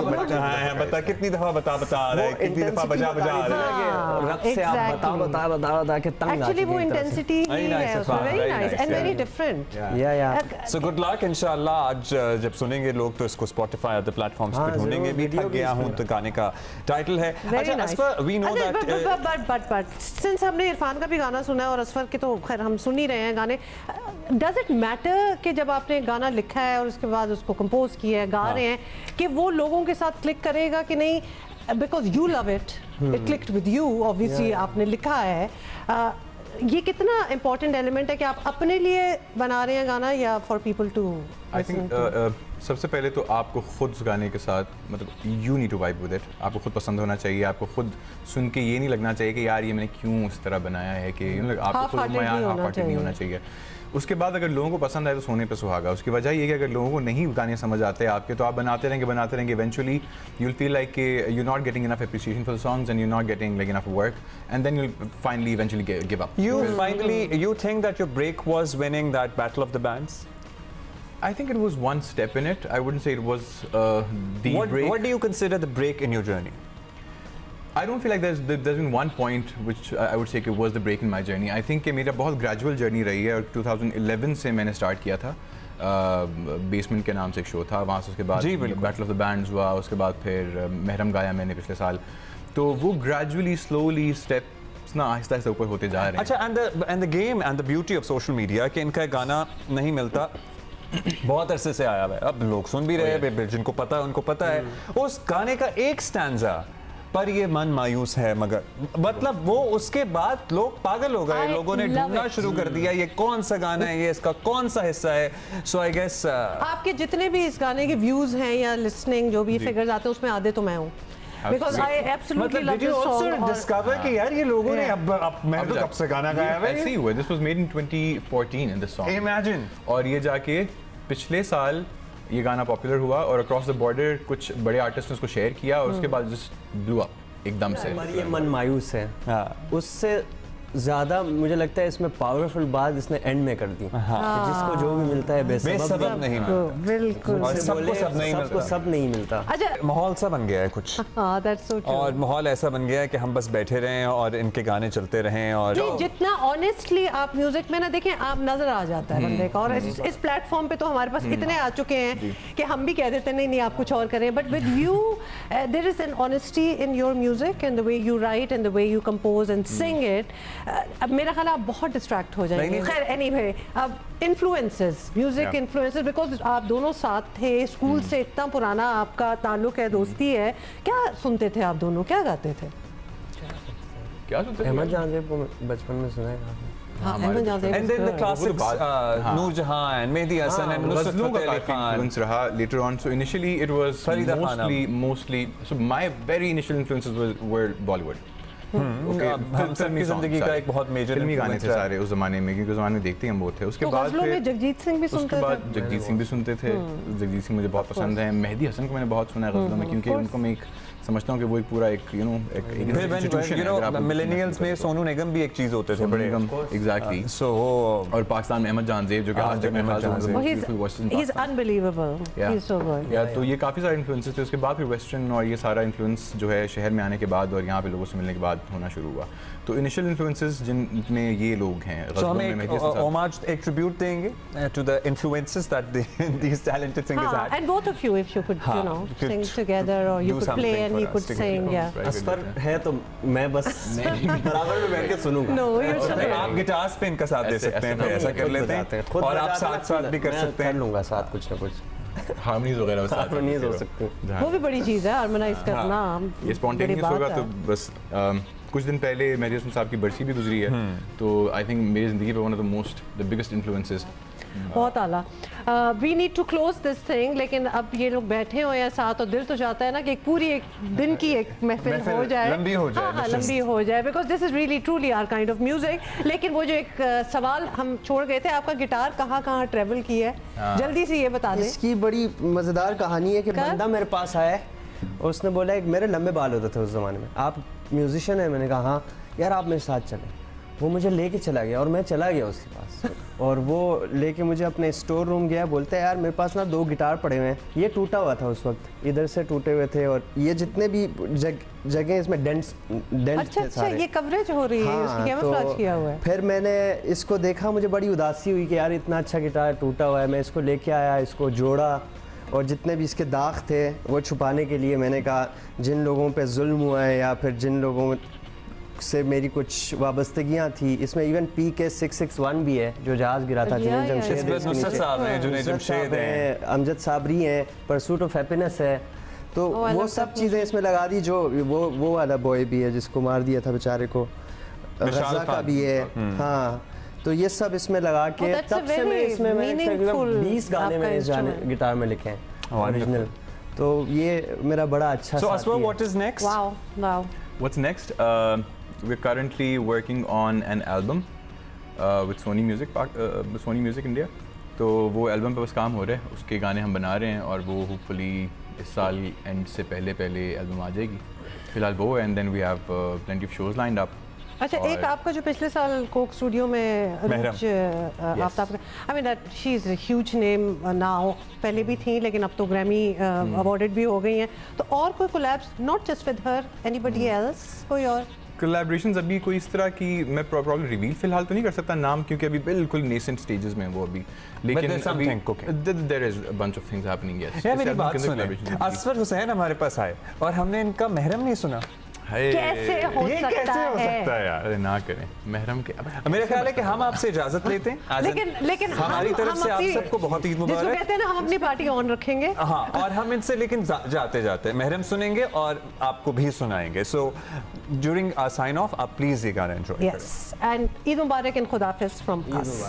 बता कितनी दफा बता रहा है, कितनी दफा बजा रहा है, रब से आप बता के तंग। एक्चुअली वो इंटेंसिटी है, very nice and very different. या सो गुड लक इंशाल्लाह। आज जब सुनेंगे लोग तो इसको स्पॉटिफाई और द प्लेटफॉर्म्स पे ढूंढेंगे भी। थक गया हूं तो गाने का टाइटल है। अच्छा Asfar, we know that but since हमने इरफान का भी गाना सुना है और असफर के तो खैर हम सुन ही रहे हैं गाने, डज इट मैटर कि जब आपने गाना लिखा है और उसके बाद उसको कंपोज किया है, गा रहे हैं, कि वो लोगों के साथ क्लिक करेगा कि नहीं? Because you love it, it clicked with you, obviously आपने लिखा है। ये कितना इम्पोर्टेंट एलिमेंट है कि आप अपने लिए बना रहे हैं गाना या for people too? I think सबसे पहले तो आपको खुद उस गाने के साथ, मतलब you need to vibe with it. आपको खुद पसंद होना चाहिए, आपको खुद सुन के ये नहीं लगना चाहिए कि यार ये मैंने क्यों इस तरह बनाया है, कि आपको खुद हाफ-हार्टेड नहीं होना चाहिए। उसके बाद अगर लोगों को पसंद आए तो सोने पे सुहागा। उसकी वजह ये है कि अगर लोगों को नहीं गाने समझ आते आपके तो आप बनाते रहेंगे, eventually you will feel like you are not getting enough appreciation for the songs and you are not getting like enough work and then you will finally eventually give up. You think that your break was winning that battle of the bands? I think it was one step in it. I wouldn't say it was the break. What do you consider the break in your journey? I don't feel like there's been one point which I would say was the break in my journey. I think कि मेरा बहुत gradual journey रही है और 2011 से मैंने start किया था। बेसमेंट के नाम से एक शो था, वहाँ से उसके बाद बैटल ऑफ द बैंड्स हुआ, उसके बाद फिर महरम गाया मैंने पिछले साल। तो वो gradually slowly steps ना आहिस्ता आहिस्ता ऊपर होते जा रहे हैं। अच्छा, and the game and the beauty of social media कि इनका गाना नहीं मिलता बहुत अरसे से आया हुआ है, अब लोग सुन भी रहे हैं, जिनको पता है उनको पता है। उस गाने का एक स्टैंजा पर ये मन मायूस है, मगर मतलब वो उसके बाद लोग पागल हो गए, लोगों ने ढूंढना शुरू कर दिया ये कौन सा गाना है, ये इसका कौन सा हिस्सा है। सो आई गेस आपके जितने भी इस गाने के व्यूज हैं या लिसनिंग जो भी फिगर्स आते हैं उसमें आधे तो मैं हूँ। Because I absolutely love this song. Did you also discover कि यार ये लोगों ने अब मैं तो कब से गाना गाया है? ऐसे ही हुआ। This was made in 2014 in this song. Imagine. और ये जाके पिछले साल ये गाना पॉपुलर हुआ और अक्रॉस द बॉर्डर कुछ बड़े आर्टिस्ट ने उसको शेयर किया और उसके बाद जस्ट ब्लू अप एकदम से। ये मन मायूस है, उससे ज़्यादा मुझे लगता है इसमें पावरफुल बात इसने एंड में कर दी। जिसको जो भी मिलता है बेसबब नहीं मिलता, बिल्कुल सबको सब नहीं मिलता। अच्छा, माहौल सा बन गया है कुछ, और माहौल ऐसा बन गया है कि हम बस बैठे रहें और इनके गाने चलते रहें। और जितना ऑनेस्टली आप म्यूजिक में ना देखें, आप नजर आ जाता है बंदे का। और इस प्लेटफॉर्म पे तो हमारे पास इतने आ चुके हैं कि हम भी कह देते नहीं आप कुछ और करें, but with you there is an honesty in your music and the way you write and the way you compose and sing it. अब मेरा ख्याल आप बहुत डिस्ट्रैक्ट हो जाएंगे। खैर एनीवे, अब इन्फ्लुएंसेस, म्यूजिक इन्फ्लुएंसेस, बिकॉज आप दोनों साथ थे, स्कूल से इतना पुराना आपका ताल्लुक है, दोस्ती है। क्या सुनते थे आप दोनों, क्या गाते थे? क्या सुनते थे? अहमद जान को बचपन में सुना है। And then the classics, Noor Jahan and Mehdi Hasan and Nusrat Fateh Ali Khan. Influence raha later on. So initially it was mostly. So my very initial influences were Bollywood. हम सबकी जिंदगी का एक बहुत मेजर फिल्मी गाने थे सारे उस जमाने में, क्योंकि उस जमाने में देखते ही हम वो थे। उसके बाद फिर जगजीत सिंह भी सुनते थे। उसके बाद जगजीत सिंह भी सुनते थे। जगजीत सिंह मुझे बहुत पसंद है। मेहदी हसन को मैंने बहुत सुना है गज़लों में, क्योंकि उनको मैं समझता हूँ कि वो एक पूरा एक इंस्टीट्यूशन है। मिलेनियल्स में सोनू निगम भी एक चीज होते थे बड़े। एग्जैक्टली। सो और पाकिस्तान में अहमद जान ज़ेब जो कि आज तक he is unbelievable, he is so good. या तो ये काफ़ी सारे इन्फ्लुएंसेस थे। उसके बाद फिर वेस्टर्न और ये सारा इन्फ्लुएंस जो है शहर में आने के बाद और यहाँ पे लोगों से मिलने के बाद होना शुरू हुआ। तो इनिशियल इन्फ्लुएंसेस जिनमें ये लोग हैं, होमाज एक ट्रिब्यूट देंगे to the influences that these talented singers had. And both of you if you could you know sing together और you could play and he could sing. या असफर है तो मैं बस बराबर में बैठ के सुनूंगा। नो आप गिटार पे इनका साथ दे सकते हैं, ऐसा कर लेते हैं, और आप साथ साथ भी कर सकते हैं। लूंगा साथ कुछ ना कुछ हार्मनीज वगैरह साथ हार्मनीज हो सकते हैं। वो भी बड़ी चीज है हार्मोनाइज करना। ये स्पॉन्टेनियस होगा तो बस। कुछ दिन पहले मेहदी हसन साहब की बरसी भी गुजरी है, तो आई थिंक मेरी ज़िंदगी पे one of the most the biggest influences. बहुत आला। We need to close this thing, लेकिन अब ये लोग बैठे हो या साथ, और दिल तो चाहता है ना कि एक पूरी एक दिन की एक महफिल हो जाए, लंबी हो जाए। हाँ, लंबी हो जाए, because this is really truly our kind of music. लेकिन वो जो एक सवाल हम छोड़ गए थे, आपका गिटार कहाँ कहाँ ट्रेवल किया है, जल्दी से ये बता दें। इसकी बड़ी मज़ेदार कहानी है कि बंदा मेरे पास आया और उसने बोला एक मेरे लंबे बाल होते थे उस ज़माने में, आप म्यूजिशियन हैं? मैंने कहा हाँ। यार आप मेरे साथ चलें। वो मुझे लेके चला गया और मैं चला गया उसके पास और वो लेके मुझे अपने स्टोर रूम गया, बोलते हैं यार मेरे पास ना 2 गिटार पड़े हुए हैं, ये टूटा हुआ था उस वक्त, इधर से टूटे हुए थे और ये जितने भी जगह इसमें डेंट्स अच्छा, थे सारे। ये कवरेज हो रही है, हाँ, कैमोफ्लेज किया हुआ है। फिर मैंने इसको देखा, मुझे बड़ी उदासी हुई कि यार इतना अच्छा गिटार टूटा हुआ है। मैं इसको लेके आया, इसको जोड़ा और जितने भी इसके दाग थे वो छुपाने के लिए मैंने कहा जिन लोगों पे जुल्म हुआ है या फिर जिन लोगों से मेरी कुछ वाबस्तगियाँ थी, इसमें इवन PK-661 भी है जो जहाज़ गिरा था, जुनैद जमशेद हैं, अमजद साबरी हैं, परसूट ऑफ हैप्पीनेस है, तो वो सब चीज़ें इसमें लगा दी। जो वो वाला बॉय भी है जिसको मार दिया था बेचारे को, रज़ा का भी है। हाँ, तो ये सब इसमें लगा के तब से मैं इसमें 20 गाने मैंने गिटार में लिखे हैं ओरिजिनल। तो ये मेरा बड़ा अच्छा साथी है। What is next? Wow. What's next? We're currently working on an album with Sony Music India. तो वो एल्बम पे बस काम हो रहा है, उसके गाने हम बना रहे हैं और वो होपफुली इस साल एंड से पहले एल्बम आ जाएगी। फिलहाल वो and then we have plenty of shows lined up. अच्छा, एक आपका जो पिछले साल कोक स्टूडियो में Aftab, I mean that she is a huge name now, पहले भी थी लेकिन अब तो ग्रैमी अवार्डेड भी हो गई हैं, तो और कोई collabs not just with her, anybody else, कोई और कोलैबोरेशंस? अभी कोई इस तरह की मैं प्रॉब्लम रिवील फिलहाल तो नहीं कर सकता नाम, क्योंकि अभी बिल्कुल नेसेंट स्टेजेस में वो अभी, लेकिन there is a bunch of things happening. Yes, मेरी बात सुनिए, असफर हुसैन हमारे पास आए और हमने इनका महरम नहीं सुना। कैसे हो सकता है यार? ना करें महरम के। मेरा ख्याल है कि हम आपसे इजाजत लेते हैं, लेकिन हमारी तरफ से आप सबको बहुत ईद मुबारक। जिसको कहते हैं ना, हम अपनी पार्टी ऑन रखेंगे। हाँ, और हम इनसे लेकिन जाते जाते महरम सुनेंगे और आपको भी सुनाएंगे। So during our sign off आप प्लीज ये गाना एंजॉय करें। यस, एंड ईद मुबारक एंड खुदाफिज फ्रॉम अस।